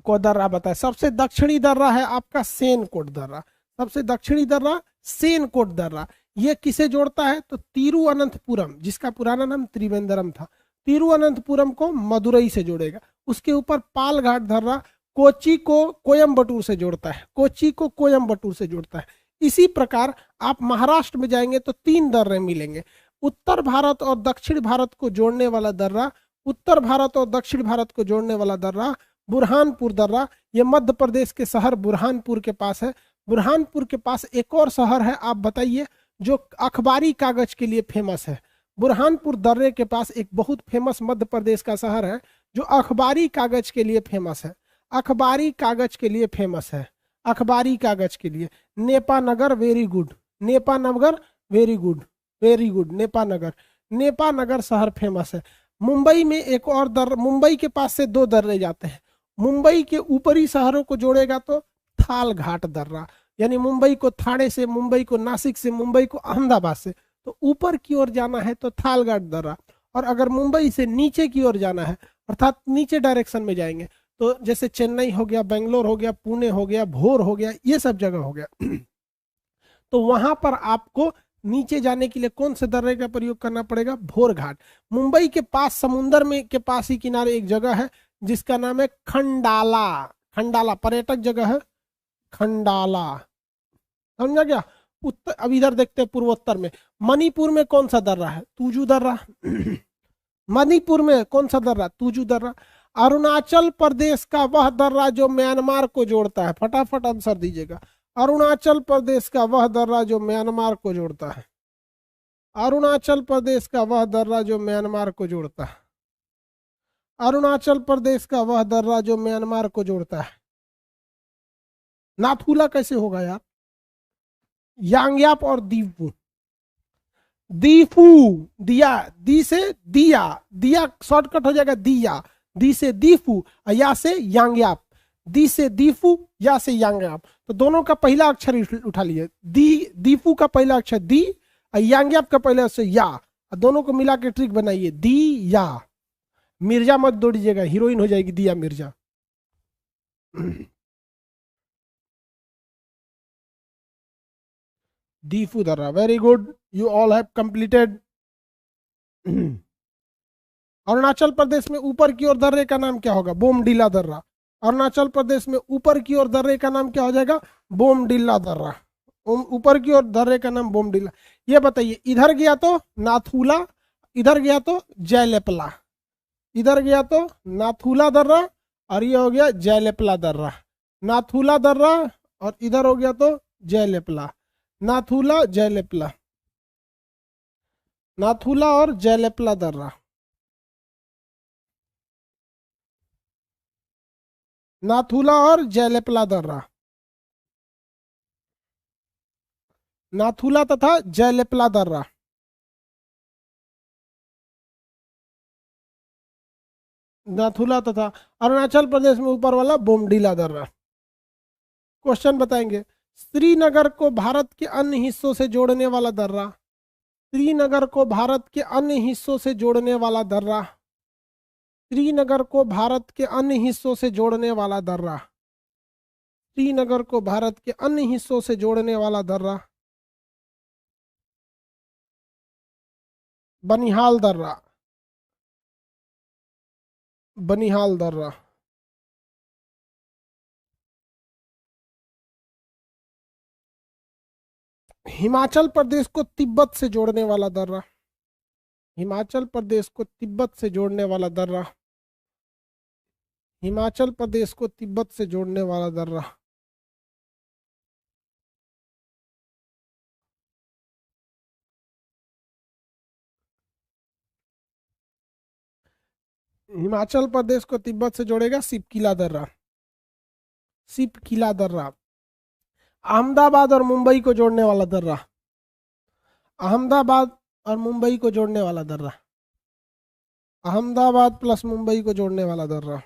को दर्रा बताए। सबसे दक्षिणी दर्रा है आपका सेनकोट दर्रा, सबसे दक्षिणी दर्रा सेनकोट दर्रा। ये किसे जोड़ता है? तो तिरुअनंतपुरम, जिसका पुराना नाम त्रिवेंद्रम था, तिरुअनंतपुरम को मदुरई से जोड़ेगा। उसके ऊपर पालघाट दर्रा कोची को कोयम्बटूर से जोड़ता है, कोची को कोयम्बटूर से जोड़ता है। इसी प्रकार आप महाराष्ट्र में जाएंगे तो 3 दर्रे मिलेंगे। उत्तर भारत और दक्षिण भारत को जोड़ने वाला दर्रा, उत्तर भारत और दक्षिण भारत को जोड़ने वाला दर्रा बुरहानपुर दर्रा। ये मध्य प्रदेश के शहर बुरहानपुर के पास है। बुरहानपुर के पास एक और शहर है, आप बताइए, जो अखबारी कागज के लिए फेमस है। बुरहानपुर दर्रे के पास एक बहुत फेमस मध्य प्रदेश का शहर है जो अखबारी कागज के लिए फेमस है, अखबारी कागज के लिए फेमस है, अखबारी कागज के लिए। Nepanagar, very good, Nepanagar, very good, very good, Nepanagar, Nepanagar शहर फेमस है। मुंबई में एक और दर्रा, मुंबई के पास से 2 दर्रे जाते हैं। मुंबई के ऊपरी शहरों को जोड़ेगा तो थाल घाट दर्रा, यानी मुंबई को थाने से, मुंबई को नासिक से, मुंबई को अहमदाबाद से, तो ऊपर की ओर जाना है तो थाल घाट दर्रा। और अगर मुंबई से नीचे की ओर जाना है, अर्थात नीचे डायरेक्शन में जाएंगे, तो जैसे चेन्नई हो गया, बेंगलोर हो गया, पुणे हो गया, भोर हो गया, ये सब जगह हो गया, तो वहां पर आपको नीचे जाने के लिए कौन से दर्रे का प्रयोग करना पड़ेगा? भोर घाट। मुंबई के पास समुंदर में के पास ही किनारे एक जगह है जिसका नाम है खंडाला। खंडाला पर्यटक जगह है, खंडाला, समझा क्या। उत्तर, अब इधर देखते हैं पूर्वोत्तर में, मणिपुर में कौन सा दर्रा है, तुजू दर्रा। मणिपुर में कौन सा दर्रा, तुजू दर्रा। अरुणाचल प्रदेश का वह दर्रा जो म्यांमार को जोड़ता है, फटाफट आंसर दीजिएगा। अरुणाचल प्रदेश का वह दर्रा जो म्यांमार को जोड़ता है, अरुणाचल प्रदेश का वह दर्रा जो म्यांमार को जोड़ता है, अरुणाचल प्रदेश का वह दर्रा जो म्यांमार को जोड़ता है। नाथुला कैसे होगा यार, यांग्याप और दीफू, दीफू, दिया, दी से दिया, दिया शॉर्टकट हो जाएगा दिया, दी से दीफू, या से यांग्याप, दी से दीफू, या से यांग्याप। तो दोनों का पहला अक्षर उठा लिए, दी, दीफू का पहला अक्षर दी, यांग्याप का पहला अक्षर या, दोनों को मिला के ट्रिक बनाइए, दी या। मिर्जा मत दौड़िएगा, हीरोइन हो जाएगी दिया मिर्जा। दीफू दर्रा, very good, you all have completed. Arunachal Pradesh में ऊपर की ओर दर्रे का नाम क्या होगा, बोमडिला दर्रा। अरुणाचल प्रदेश में ऊपर की ओर दर्रे का नाम क्या हो जाएगा, बोमडिला दर्रा। ऊपर की ओर दर्रे का नाम बोमडिला। ये बताइए, इधर गया तो नाथुला, इधर गया तो जयलेपला, इधर गया तो नाथुला दर्रा, और ये हो गया जयलेपला दर्रा। नाथुला दर्रा और इधर हो गया तो जयलेपला, नाथुला जयलेपला, नाथुला और जयलेपला दर्रा, नाथुला और जयलेपला दर्रा, नाथुला तथा जयलेपला दर्रा। नाथुला तथा अरुणाचल प्रदेश में ऊपर वाला बोमडिला दर्रा। क्वेश्चन बताएंगे, श्रीनगर को भारत के अन्य हिस्सों से जोड़ने वाला दर्रा, श्रीनगर को भारत के अन्य हिस्सों से जोड़ने वाला दर्रा, श्रीनगर को भारत के अन्य हिस्सों से जोड़ने वाला दर्रा, श्रीनगर को भारत के अन्य हिस्सों से जोड़ने वाला दर्रा, बनिहाल दर्रा, बनिहाल दर्रा। हिमाचल प्रदेश को तिब्बत से जोड़ने वाला दर्रा, हिमाचल प्रदेश को तिब्बत से जोड़ने वाला दर्रा, हिमाचल प्रदेश को तिब्बत से जोड़ने वाला दर्रा, हिमाचल प्रदेश को तिब्बत से जोड़ेगा सिपकिला दर्रा, सिपकिला दर्रा। अहमदाबाद और मुंबई को जोड़ने वाला दर्रा, अहमदाबाद और मुंबई को जोड़ने वाला दर्रा, अहमदाबाद प्लस मुंबई को जोड़ने वाला दर्रा,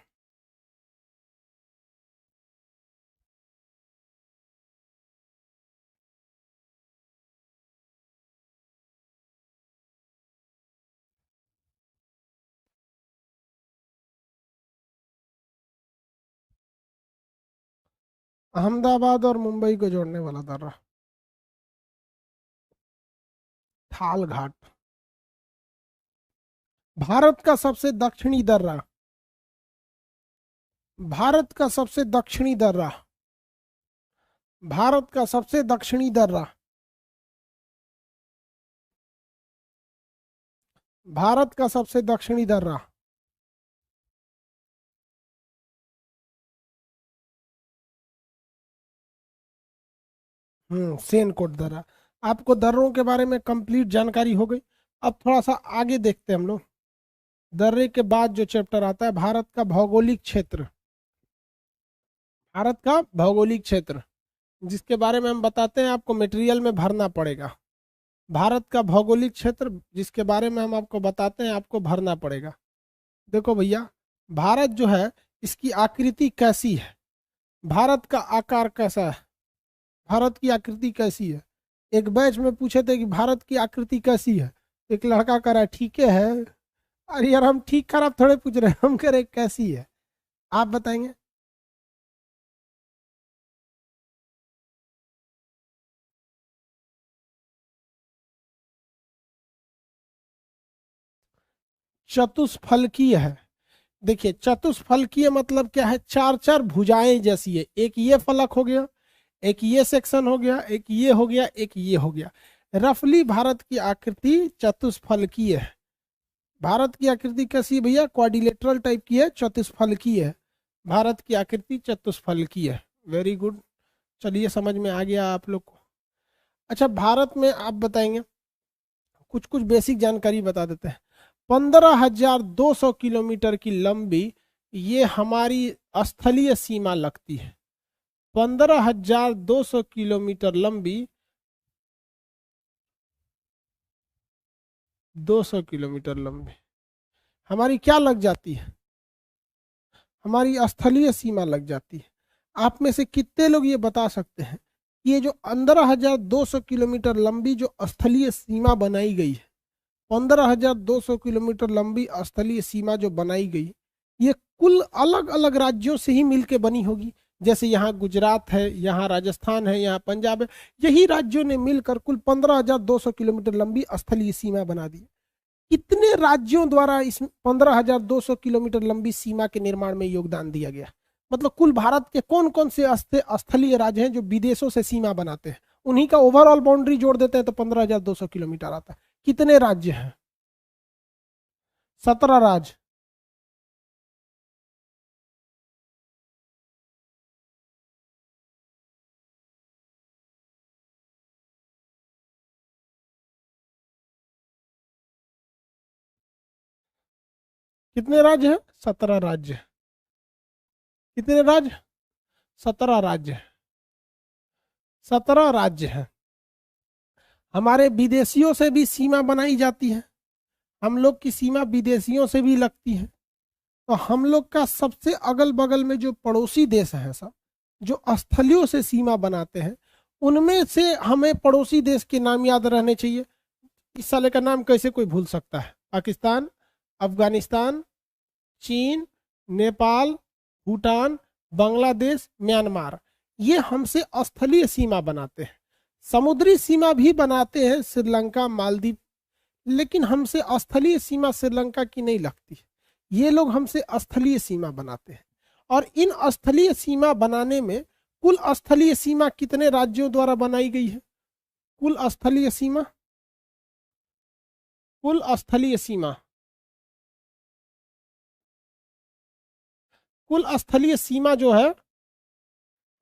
अहमदाबाद और मुंबई को जोड़ने वाला दर्रा, थाल घाट। भारत का सबसे दक्षिणी दर्रा, भारत का सबसे दक्षिणी दर्रा, भारत का सबसे दक्षिणी दर्रा, भारत का सबसे दक्षिणी दर्रा, सेनकोट दर्रा। आपको दर्रों के बारे में कंप्लीट जानकारी हो गई। अब थोड़ा सा आगे देखते हैं हम लोग। दर्रे के बाद जो चैप्टर आता है, भारत का भौगोलिक क्षेत्र, भारत का भौगोलिक क्षेत्र, जिसके बारे में हम बताते हैं, आपको मटेरियल में भरना पड़ेगा। भारत का भौगोलिक क्षेत्र जिसके बारे में हम आपको बताते हैं, आपको भरना पड़ेगा। देखो भैया, भारत जो है, इसकी आकृति कैसी है, भारत का आकार कैसा है, भारत की आकृति कैसी है। एक बैच में पूछे थे कि भारत की आकृति कैसी है, एक लड़का कह रहा है ठीक है। अरे यार, हम ठीक खराब थोड़े पूछ रहे हैं, हम कह रहे कैसी है, आप बताएंगे। चतुष्फलकीय है। देखिए चतुष्फलकीय मतलब क्या है, चार चार भुजाएं जैसी है। एक ये फलक हो गया, एक ये सेक्शन हो गया, एक ये हो गया, एक ये हो गया। रफली भारत की आकृति चतुष्फलकीय है। भारत की आकृति कैसी है भैया, क्वाड्रिलेटरल टाइप की है, चतुष्फलकीय है। भारत की आकृति चतुष्फलकीय है। वेरी गुड, चलिए समझ में आ गया आप लोग को। अच्छा भारत में आप बताएंगे, कुछ कुछ बेसिक जानकारी बता देते हैं। 15,200 किलोमीटर की लंबी ये हमारी स्थलीय सीमा लगती है। 15,200 किलोमीटर लंबी, 200 किलोमीटर लंबी हमारी क्या लग जाती है, हमारी स्थलीय सीमा लग जाती है। आप में से कितने लोग ये बता सकते हैं कि ये जो 15,200 किलोमीटर लंबी जो स्थलीय सीमा बनाई गई है, 15,200 किलोमीटर लंबी स्थलीय सीमा जो बनाई गई, ये कुल अलग अलग राज्यों से ही मिलके बनी होगी। जैसे यहाँ गुजरात है, यहाँ राजस्थान है, यहाँ पंजाब है, यही राज्यों ने मिलकर कुल 15,200 किलोमीटर लंबी स्थलीय सीमा बना दी। कितने राज्यों द्वारा इस 15,200 किलोमीटर लंबी सीमा के निर्माण में योगदान दिया गया? मतलब कुल भारत के कौन कौन से स्थलीय राज्य हैं जो विदेशों से सीमा बनाते हैं, उन्हीं का ओवरऑल बाउंड्री जोड़ देते हैं तो 15,200 किलोमीटर आता है। कितने राज्य हैं? 17 राज्य। कितने राज्य हैं? 17 राज्य। कितने राज्य? 17 राज्य। 17 राज्य हैं। हमारे विदेशियों से भी सीमा बनाई जाती है, हम लोग की सीमा विदेशियों से भी लगती है। तो हम लोग का सबसे अगल बगल में जो पड़ोसी देश है सब, जो स्थलियों से सीमा बनाते हैं, उनमें से हमें पड़ोसी देश के नाम याद रहने चाहिए। इस साले का नाम कैसे कोई भूल सकता है? पाकिस्तान, अफगानिस्तान, चीन, नेपाल, भूटान, बांग्लादेश, म्यांमार, ये हमसे स्थलीय सीमा बनाते हैं। समुद्री सीमा भी बनाते हैं श्रीलंका, मालदीव, लेकिन हमसे स्थलीय सीमा श्रीलंका की नहीं लगती। ये लोग हमसे स्थलीय सीमा बनाते हैं। और इन स्थलीय सीमा बनाने में कुल स्थलीय सीमा कितने राज्यों द्वारा बनाई गई है? कुल स्थलीय सीमा, कुल स्थलीय सीमा, कुल स्थलीय सीमा जो है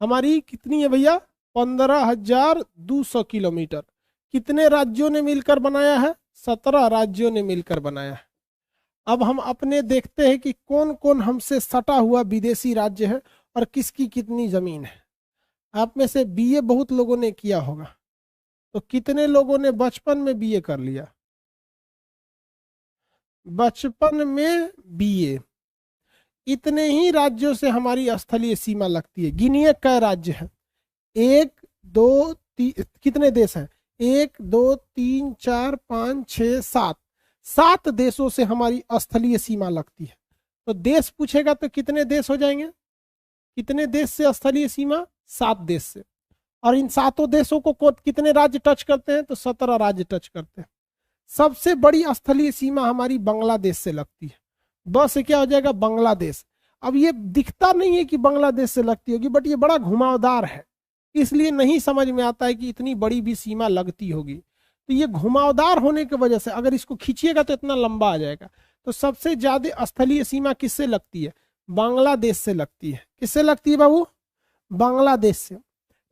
हमारी कितनी है भैया? 15,200 किलोमीटर। कितने राज्यों ने मिलकर बनाया है? 17 राज्यों ने मिलकर बनाया है। अब हम अपने देखते हैं कि कौन कौन हमसे सटा हुआ विदेशी राज्य है और किसकी कितनी जमीन है। आप में से बीए बहुत लोगों ने किया होगा, तो कितने लोगों ने बचपन में बीए कर लिया? बचपन में बीए। इतने ही राज्यों से हमारी स्थलीय सीमा लगती है। गिनिए कै राज्य है? 1 2 3, कितने देश हैं? 1 2 3 4 5 6 7, 7 देशों से हमारी स्थलीय सीमा लगती है। तो देश पूछेगा तो कितने देश हो जाएंगे? कितने देश से स्थलीय सीमा? 7 देश से। और इन 7 देशों को कितने राज्य टच करते हैं? तो 17 राज्य टच करते हैं। सबसे बड़ी स्थलीय सीमा हमारी बांग्लादेश से लगती है। बस से क्या हो जाएगा? बांग्लादेश। अब ये दिखता नहीं है कि बांग्लादेश से लगती होगी, बट ये बड़ा घुमावदार है, इसलिए नहीं समझ में आता है कि इतनी बड़ी भी सीमा लगती होगी। तो ये घुमावदार होने की वजह से अगर इसको खींचिएगा तो इतना लंबा आ जाएगा। तो सबसे ज्यादा स्थलीय सीमा किससे लगती है? बांग्लादेश से लगती है। किससे लगती है बाबू? बांग्लादेश से।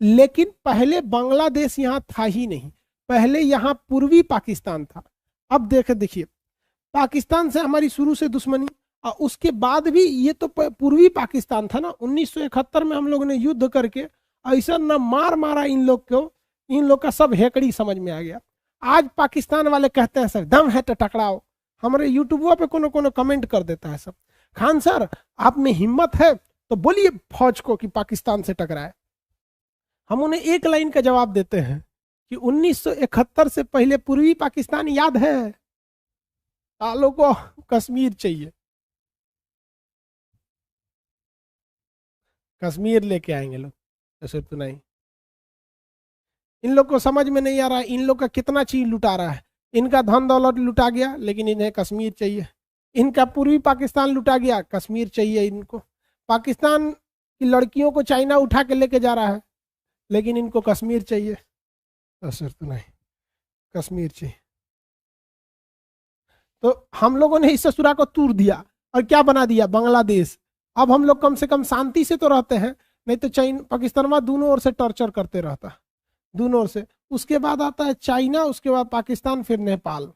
लेकिन पहले बांग्लादेश यहाँ था ही नहीं, पहले यहाँ पूर्वी पाकिस्तान था। अब देखिए, पाकिस्तान से हमारी शुरू से दुश्मनी, और उसके बाद भी ये तो पूर्वी पाकिस्तान था ना। 1971 में हम लोगों ने युद्ध करके ऐसा न मार मारा इन लोग को, इन लोग का सब हेकड़ी समझ में आ गया। आज पाकिस्तान वाले कहते हैं सर दम है तो टकराओ। हमारे यूट्यूब पे कोनो कोनो कमेंट कर देता है सब, खान सर आप में हिम्मत है तो बोलिए फौज को कि पाकिस्तान से टकराए। हम उन्हें एक लाइन का जवाब देते हैं कि 1971 से पहले पूर्वी पाकिस्तान याद है? सालों को कश्मीर चाहिए, कश्मीर लेके आएंगे लोग, ऐसे तो नहीं। इन लोग को समझ में नहीं आ रहा है इन लोग का कितना चीज लुटा रहा है। इनका धन दौलत लुटा गया, लेकिन इन्हें कश्मीर चाहिए। इनका पूर्वी पाकिस्तान लुटा गया, कश्मीर चाहिए इनको। पाकिस्तान की लड़कियों को चाइना उठा के लेके जा रहा है, लेकिन इनको कश्मीर चाहिए। असर तो नहीं, कश्मीर चाहिए। तो हम लोगों ने इस ससुरा को तूर दिया और क्या बना दिया, बांग्लादेश। अब हम लोग कम से कम शांति से तो रहते हैं, नहीं तो चाइना पाकिस्तान दोनों ओर से टॉर्चर करते रहता, दोनों ओर से। उसके बाद आता है चाइना, उसके बाद पाकिस्तान, फिर नेपाल।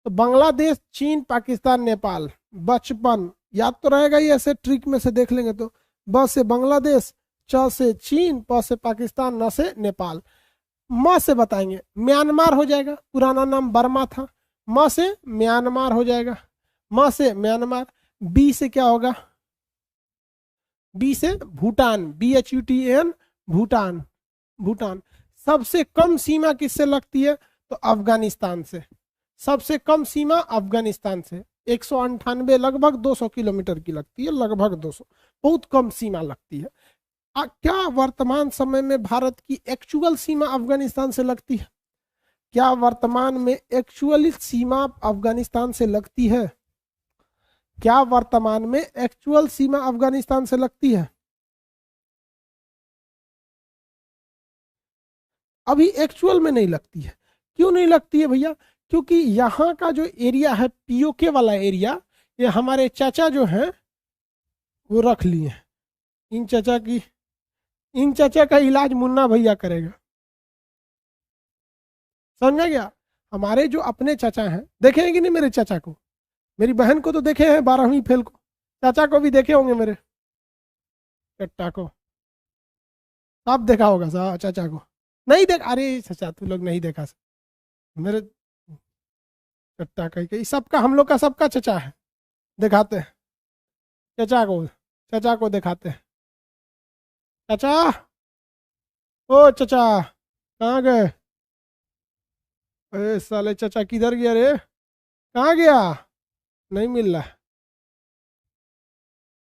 तो बांग्लादेश, चीन, पाकिस्तान, नेपाल। बचपन याद तो रहेगा ही, ऐसे ट्रिक में से देख लेंगे तो। ब से बांग्लादेश, च से चीन, प से पाकिस्तान, न से नेपाल। म से बताएंगे म्यांमार हो जाएगा, पुराना नाम बर्मा था। म से म्यांमार हो जाएगा, म से म्यांमार। बी से क्या होगा, बी से भूटान, BHUTAN, भूटान। भूटान। सबसे कम सीमा किससे लगती है, तो अफगानिस्तान से। सबसे कम सीमा अफगानिस्तान से 198, लगभग 200 किलोमीटर की लगती है, लगभग 200, बहुत कम सीमा लगती है। क्या वर्तमान समय में भारत की एक्चुअल सीमा अफगानिस्तान से लगती है? क्या वर्तमान में एक्चुअल सीमा अफगानिस्तान से लगती है? क्या वर्तमान में एक्चुअल सीमा अफगानिस्तान से लगती है? अभी एक्चुअल में नहीं लगती है। क्यों नहीं लगती है भैया? क्योंकि यहाँ का जो एरिया है, POK वाला एरिया, ये हमारे चाचा जो हैं वो रख लिए हैं। इन चाचा का इलाज मुन्ना भैया करेगा, समझा गया? हमारे जो अपने चाचा हैं, देखे हैं कि नहीं मेरे चाचा को? मेरी बहन को तो देखे हैं 12वीं फेल को, चाचा को भी देखे होंगे मेरे चट्टा को। आप देखा होगा चाचा को? नहीं देख, अरे चाचा तू लोग नहीं देखा मेरे चट्टा कहीं सबका, हम लोग का सबका चचा है। दिखाते हैं चचा को दिखाते हैं। चाचा, ओ चाचा कहाँ गए? अरे साले चाचा किधर गया रे, कहाँ गया? नहीं मिल रहा,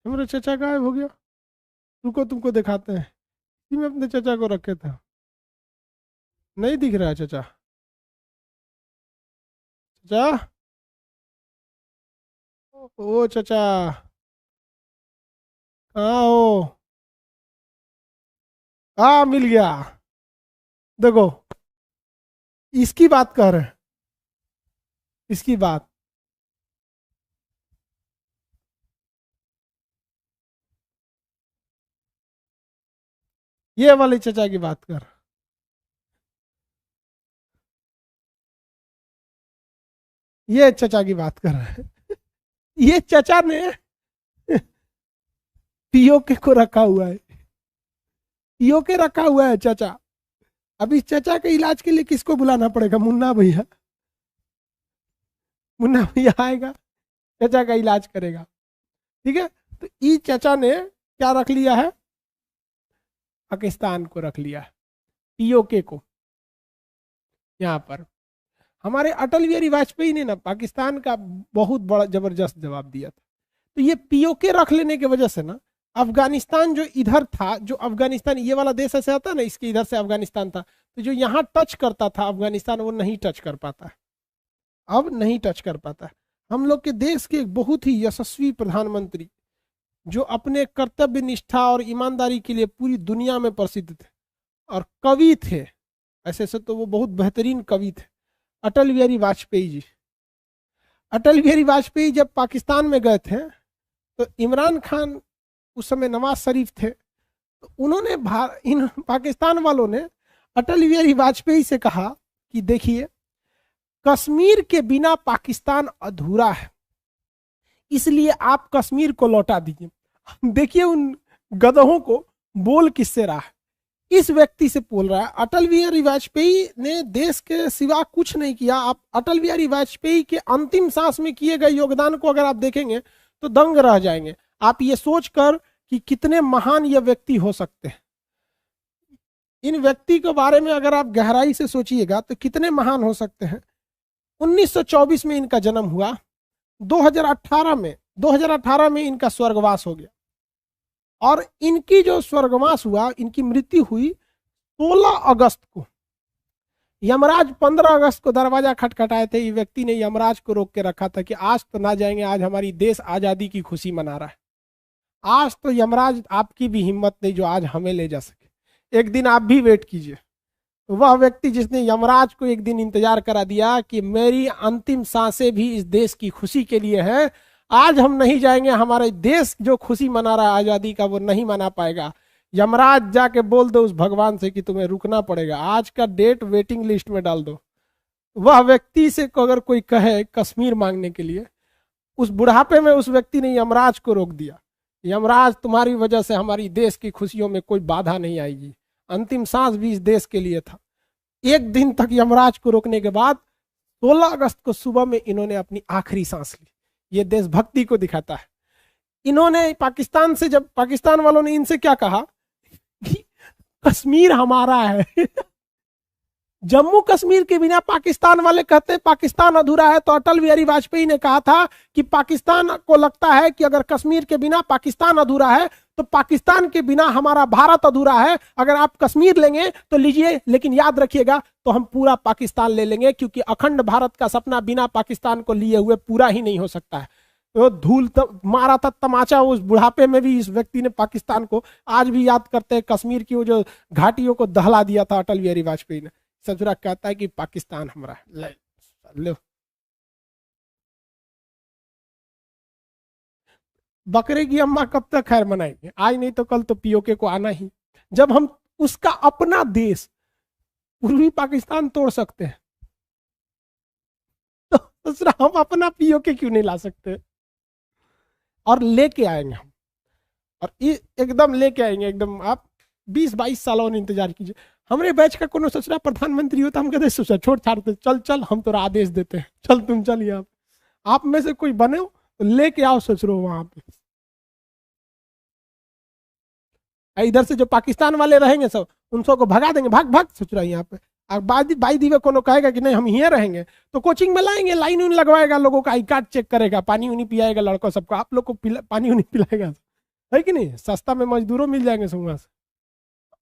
हमारे चाचा गायब हो गया। रुको तुमको दिखाते हैं, इसी में अपने चाचा को रखे थे। नहीं दिख रहा है चाचा। चाचा, ओ चाचा कहाँ हो? मिल गया। देखो इसकी बात कर रहे हैं, इसकी बात। ये वाले चाचा की बात कर, ये चाचा की बात कर रहे हैं। ये चाचा ने POK को रखा हुआ है, POK रखा हुआ है चाचा। अभी चाचा के इलाज के लिए किसको बुलाना पड़ेगा? मुन्ना भैया। मुन्ना भैया आएगा, चाचा का इलाज करेगा, ठीक है? तो ई चाचा ने क्या रख लिया है, पाकिस्तान को रख लिया है, POK को। यहाँ पर हमारे अटल बिहारी वाजपेयी ने ना पाकिस्तान का बहुत बड़ा जबरदस्त जवाब दिया था। तो ये POK रख लेने की वजह से ना, अफगानिस्तान जो इधर था, जो अफगानिस्तान ये वाला देश ऐसे आता ना, इसके इधर से अफगानिस्तान था, तो जो यहाँ टच करता था अफगानिस्तान, वो नहीं टच कर पाता है, अब नहीं टच कर पाता है। हम लोग के देश के एक बहुत ही यशस्वी प्रधानमंत्री, जो अपने कर्तव्य निष्ठा और ईमानदारी के लिए पूरी दुनिया में प्रसिद्ध थे और कवि थे, ऐसे से तो वो बहुत बेहतरीन कवि थे, अटल बिहारी वाजपेयी जी। अटल बिहारी वाजपेयी जब पाकिस्तान में गए थे, तो इमरान खान उस समय नवाज शरीफ थे, तो उन्होंने इन पाकिस्तान वालों ने अटल बिहारी वाजपेयी से कहा कि देखिए, कश्मीर के बिना पाकिस्तान अधूरा है, इसलिए आप कश्मीर को लौटा दीजिए। देखिए उन गधों को बोल किससे रहा है, इस व्यक्ति से बोल रहा है। अटल बिहारी वाजपेयी ने देश के सिवा कुछ नहीं किया। आप अटल बिहारी वाजपेयी के अंतिम सांस में किए गए योगदान को अगर आप देखेंगे तो दंग रह जाएंगे। आप ये सोचकर कि कितने महान ये व्यक्ति हो सकते हैं, इन व्यक्ति के बारे में अगर आप गहराई से सोचिएगा तो कितने महान हो सकते हैं। 1924 में इनका जन्म हुआ, 2018 में इनका स्वर्गवास हो गया, और इनकी जो स्वर्गवास हुआ, इनकी मृत्यु हुई 16 अगस्त को। यमराज 15 अगस्त को दरवाजा खटखटाए थे, ये व्यक्ति ने यमराज को रोक के रखा था कि आज तो ना जाएंगे, आज हमारी देश आजादी की खुशी मना रहा है। आज तो यमराज आपकी भी हिम्मत नहीं जो आज हमें ले जा सके, एक दिन आप भी वेट कीजिए। वह व्यक्ति जिसने यमराज को एक दिन इंतजार करा दिया कि मेरी अंतिम सांसें भी इस देश की खुशी के लिए है, आज हम नहीं जाएंगे, हमारे देश जो खुशी मना रहा है आजादी का वो नहीं मना पाएगा। यमराज जाके बोल दो उस भगवान से कि तुम्हें रुकना पड़ेगा, आज का डेट वेटिंग लिस्ट में डाल दो। वह व्यक्ति से अगर कोई कहे कश्मीर मांगने के लिए, उस बुढ़ापे में उस व्यक्ति ने यमराज को रोक दिया, यमराज तुम्हारी वजह से हमारी देश की खुशियों में कोई बाधा नहीं आएगी, अंतिम सांस भी इस देश के लिए था। एक दिन तक यमराज को रोकने के बाद 16 अगस्त को सुबह में इन्होंने अपनी आखिरी सांस ली। ये देशभक्ति को दिखाता है। इन्होंने पाकिस्तान से, जब पाकिस्तान वालों ने इनसे क्या कहा कि कश्मीर हमारा है जम्मू कश्मीर के बिना पाकिस्तान वाले कहते हैं पाकिस्तान अधूरा है, तो अटल बिहारी वाजपेयी ने कहा था कि पाकिस्तान को लगता है कि अगर कश्मीर के बिना पाकिस्तान अधूरा है तो पाकिस्तान के बिना हमारा भारत अधूरा है। अगर आप कश्मीर लेंगे तो लीजिए, लेकिन याद रखिएगा तो हम पूरा पाकिस्तान ले लेंगे, क्योंकि अखंड भारत का सपना बिना पाकिस्तान को लिए हुए पूरा ही नहीं हो सकता है। तो धूल मारा था तमाचा उस बुढ़ापे में भी इस व्यक्ति ने पाकिस्तान को। आज भी याद करते हैं कश्मीर की वो जो घाटियों को दहला दिया था अटल बिहारी वाजपेयी ने। सचुरा कहता है कि पाकिस्तान हमारा है। ले बकरे की अम्मा कब तक खैर मनाएंगे, आज नहीं तो कल तो पीओके को आना ही। जब हम उसका अपना देश पूर्वी पाकिस्तान तोड़ सकते हैं तो दूसरा हम अपना पीओके क्यों नहीं ला सकते? और लेके आएंगे हम, और एकदम लेके आएंगे एकदम। आप 20-22 सालों ने इंतजार कीजिए। हमारे बैच का कोनो ससुरा प्रधानमंत्री होता, हम कहते सोचा छोड़ छाड़ते, चल चल हम तो आदेश देते हैं, चल तुम चल यहाँ पे। आप में से कोई बने हो तो लेके आओ ससुरो वहां पे। इधर से जो पाकिस्तान वाले रहेंगे सब उन सबको भगा देंगे, भाग भाग ससुरा यहाँ पे। बाई दीवे कोनो कहेगा कि नहीं हम यहाँ रहेंगे तो कोचिंग में लाएंगे, लाइन उन लगवाएगा, लोगों का आई कार्ड चेक करेगा, पानी उनी पिलाएगा, लड़कों सबको आप लोग को पानी उनी पिलाएगा, है कि नहीं? सस्ता में मजदूरों मिल जाएंगे वहां से।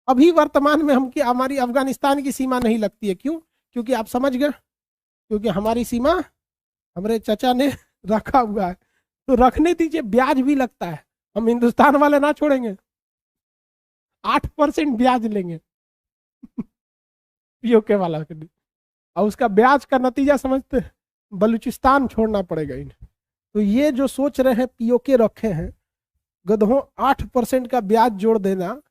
अभी वर्तमान में हम की हमारी अफगानिस्तान की सीमा नहीं लगती है, क्यों? क्योंकि आप समझ गए, क्योंकि हमारी सीमा हमारे चचा ने रखा हुआ है। तो रखने दीजिए, ब्याज भी लगता है, हम हिंदुस्तान वाले ना छोड़ेंगे, 8% ब्याज लेंगे पीओके वाला के लिए। और उसका ब्याज का नतीजा समझते हैं, बलूचिस्तान छोड़ना पड़ेगा इन्हें। तो ये जो सोच रहे हैं पीओके रखे हैं गधों, 8% का ब्याज जोड़ देना।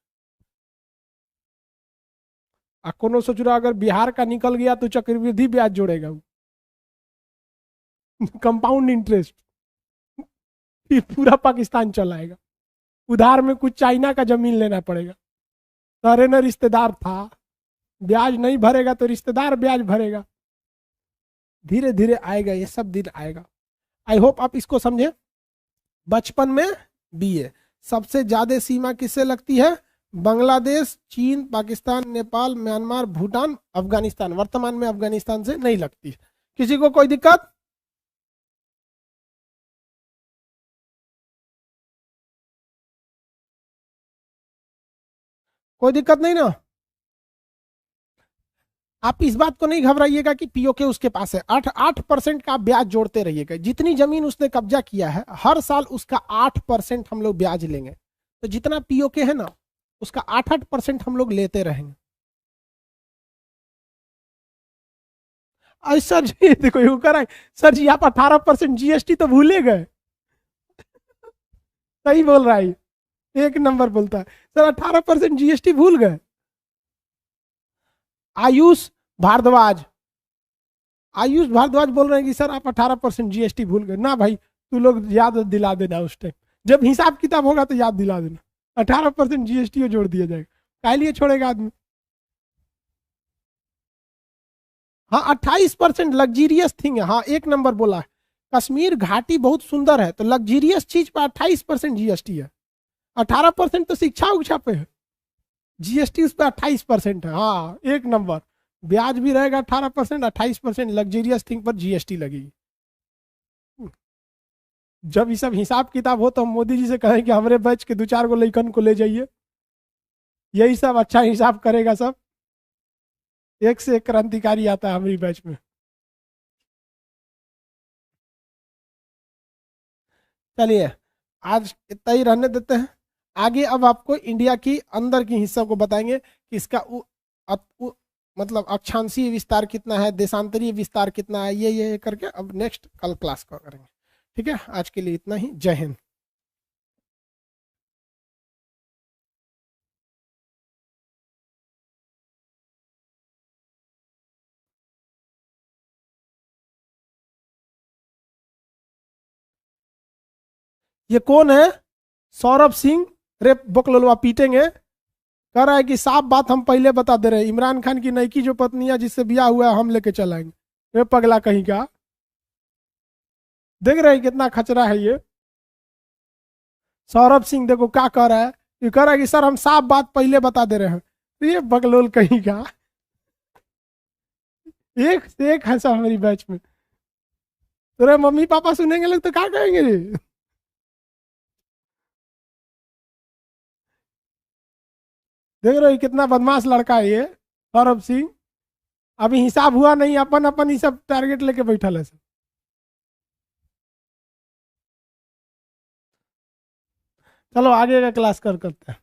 कोनो सोच रहा अगर बिहार का निकल गया तो चक्रवृद्धि ब्याज जोड़ेगा कंपाउंड इंटरेस्ट, फिर पूरा पाकिस्तान चलाएगा। उधार में कुछ चाइना का जमीन लेना पड़ेगा। सारे न रिश्तेदार था, ब्याज नहीं भरेगा तो रिश्तेदार ब्याज भरेगा। धीरे धीरे आएगा, ये सब दिन आएगा। आई होप आप इसको समझे। बचपन में बीए सबसे ज्यादा सीमा किससे लगती है? बांग्लादेश, चीन, पाकिस्तान, नेपाल, म्यांमार, भूटान, अफगानिस्तान। वर्तमान में अफगानिस्तान से नहीं लगती। किसी को कोई दिक्कत? कोई दिक्कत नहीं ना? आप इस बात को नहीं घबराइएगा कि पीओके उसके पास है। 8% का ब्याज जोड़ते रहिएगा। जितनी जमीन उसने कब्जा किया है हर साल उसका 8% हम लोग ब्याज लेंगे। तो जितना पीओके है ना उसका 8% हम लोग लेते रहेंगे। अरे सर जी देखो यू कर सर जी, आप 18% जीएसटी तो भूले गए। सही बोल रहा है, एक नंबर बोलता है सर, 18% जीएसटी भूल गए। आयुष भारद्वाज, आयुष भारद्वाज बोल रहे हैं कि सर आप 18% जीएसटी भूल गए। ना भाई, तू लोग याद दिला देना, उस टाइम जब हिसाब किताब होगा तो याद दिला देना। 18% जीएसटी जोड़ दिया जाएगा, क्या लिए छोड़ेगा आदमी। हाँ 28% लग्जीरियस थिंग है। हाँ एक नंबर बोला है। कश्मीर घाटी बहुत सुंदर है, तो लग्जीरियस चीज पर 28% जीएसटी है। 18% तो शिक्षा उच्छा पे है, जीएसटी उस पर 28% है। हाँ एक नंबर। ब्याज भी रहेगा 18%, 28% लग्जरियस थिंग पर जीएसटी लगेगी। जब ये सब हिसाब किताब हो तो हम मोदी जी से कहें कि हमारे बैच के 2-4 गो लइकन को ले जाइए, यही सब अच्छा हिसाब करेगा सब। एक से एक क्रांतिकारी आता है हमारी बैच में। चलिए आज इतना ही रहने देते हैं। आगे अब आपको इंडिया की अंदर की हिस्सों को बताएंगे कि इसका मतलब अक्षांशीय विस्तार कितना है, देशांतरीय विस्तार कितना है, ये करके अब नेक्स्ट कल क्लास का करेंगे। ठीक है, आज के लिए इतना ही। जय हिंद। ये कौन है? सौरभ सिंह। रे बकलोलवा पीटेंगे। कह रहा है कि साफ बात हम पहले बता दे रहे हैं, इमरान खान की नई की जो पत्नियां जिससे ब्याह हुआ है हम लेके चलाएंगे। वे पगला कहीं का। देख रहे हैं कितना खचरा है ये सौरभ सिंह। देखो क्या कह रहा है, ये कह रहा है कि सर हम साफ बात पहले बता दे रहे हैं। तो ये बकलोल कहीं का। एक से एक है सब हमारी बैच में। तेरे मम्मी पापा सुनेंगे लोग तो क्या कहेंगे रे? देख रहे हो कितना बदमाश लड़का है ये सौरभ सिंह। अभी हिसाब हुआ नहीं, अपन अपन ही सब टारगेट लेके बैठल है सब। चलो आगे का क्लास करते हैं।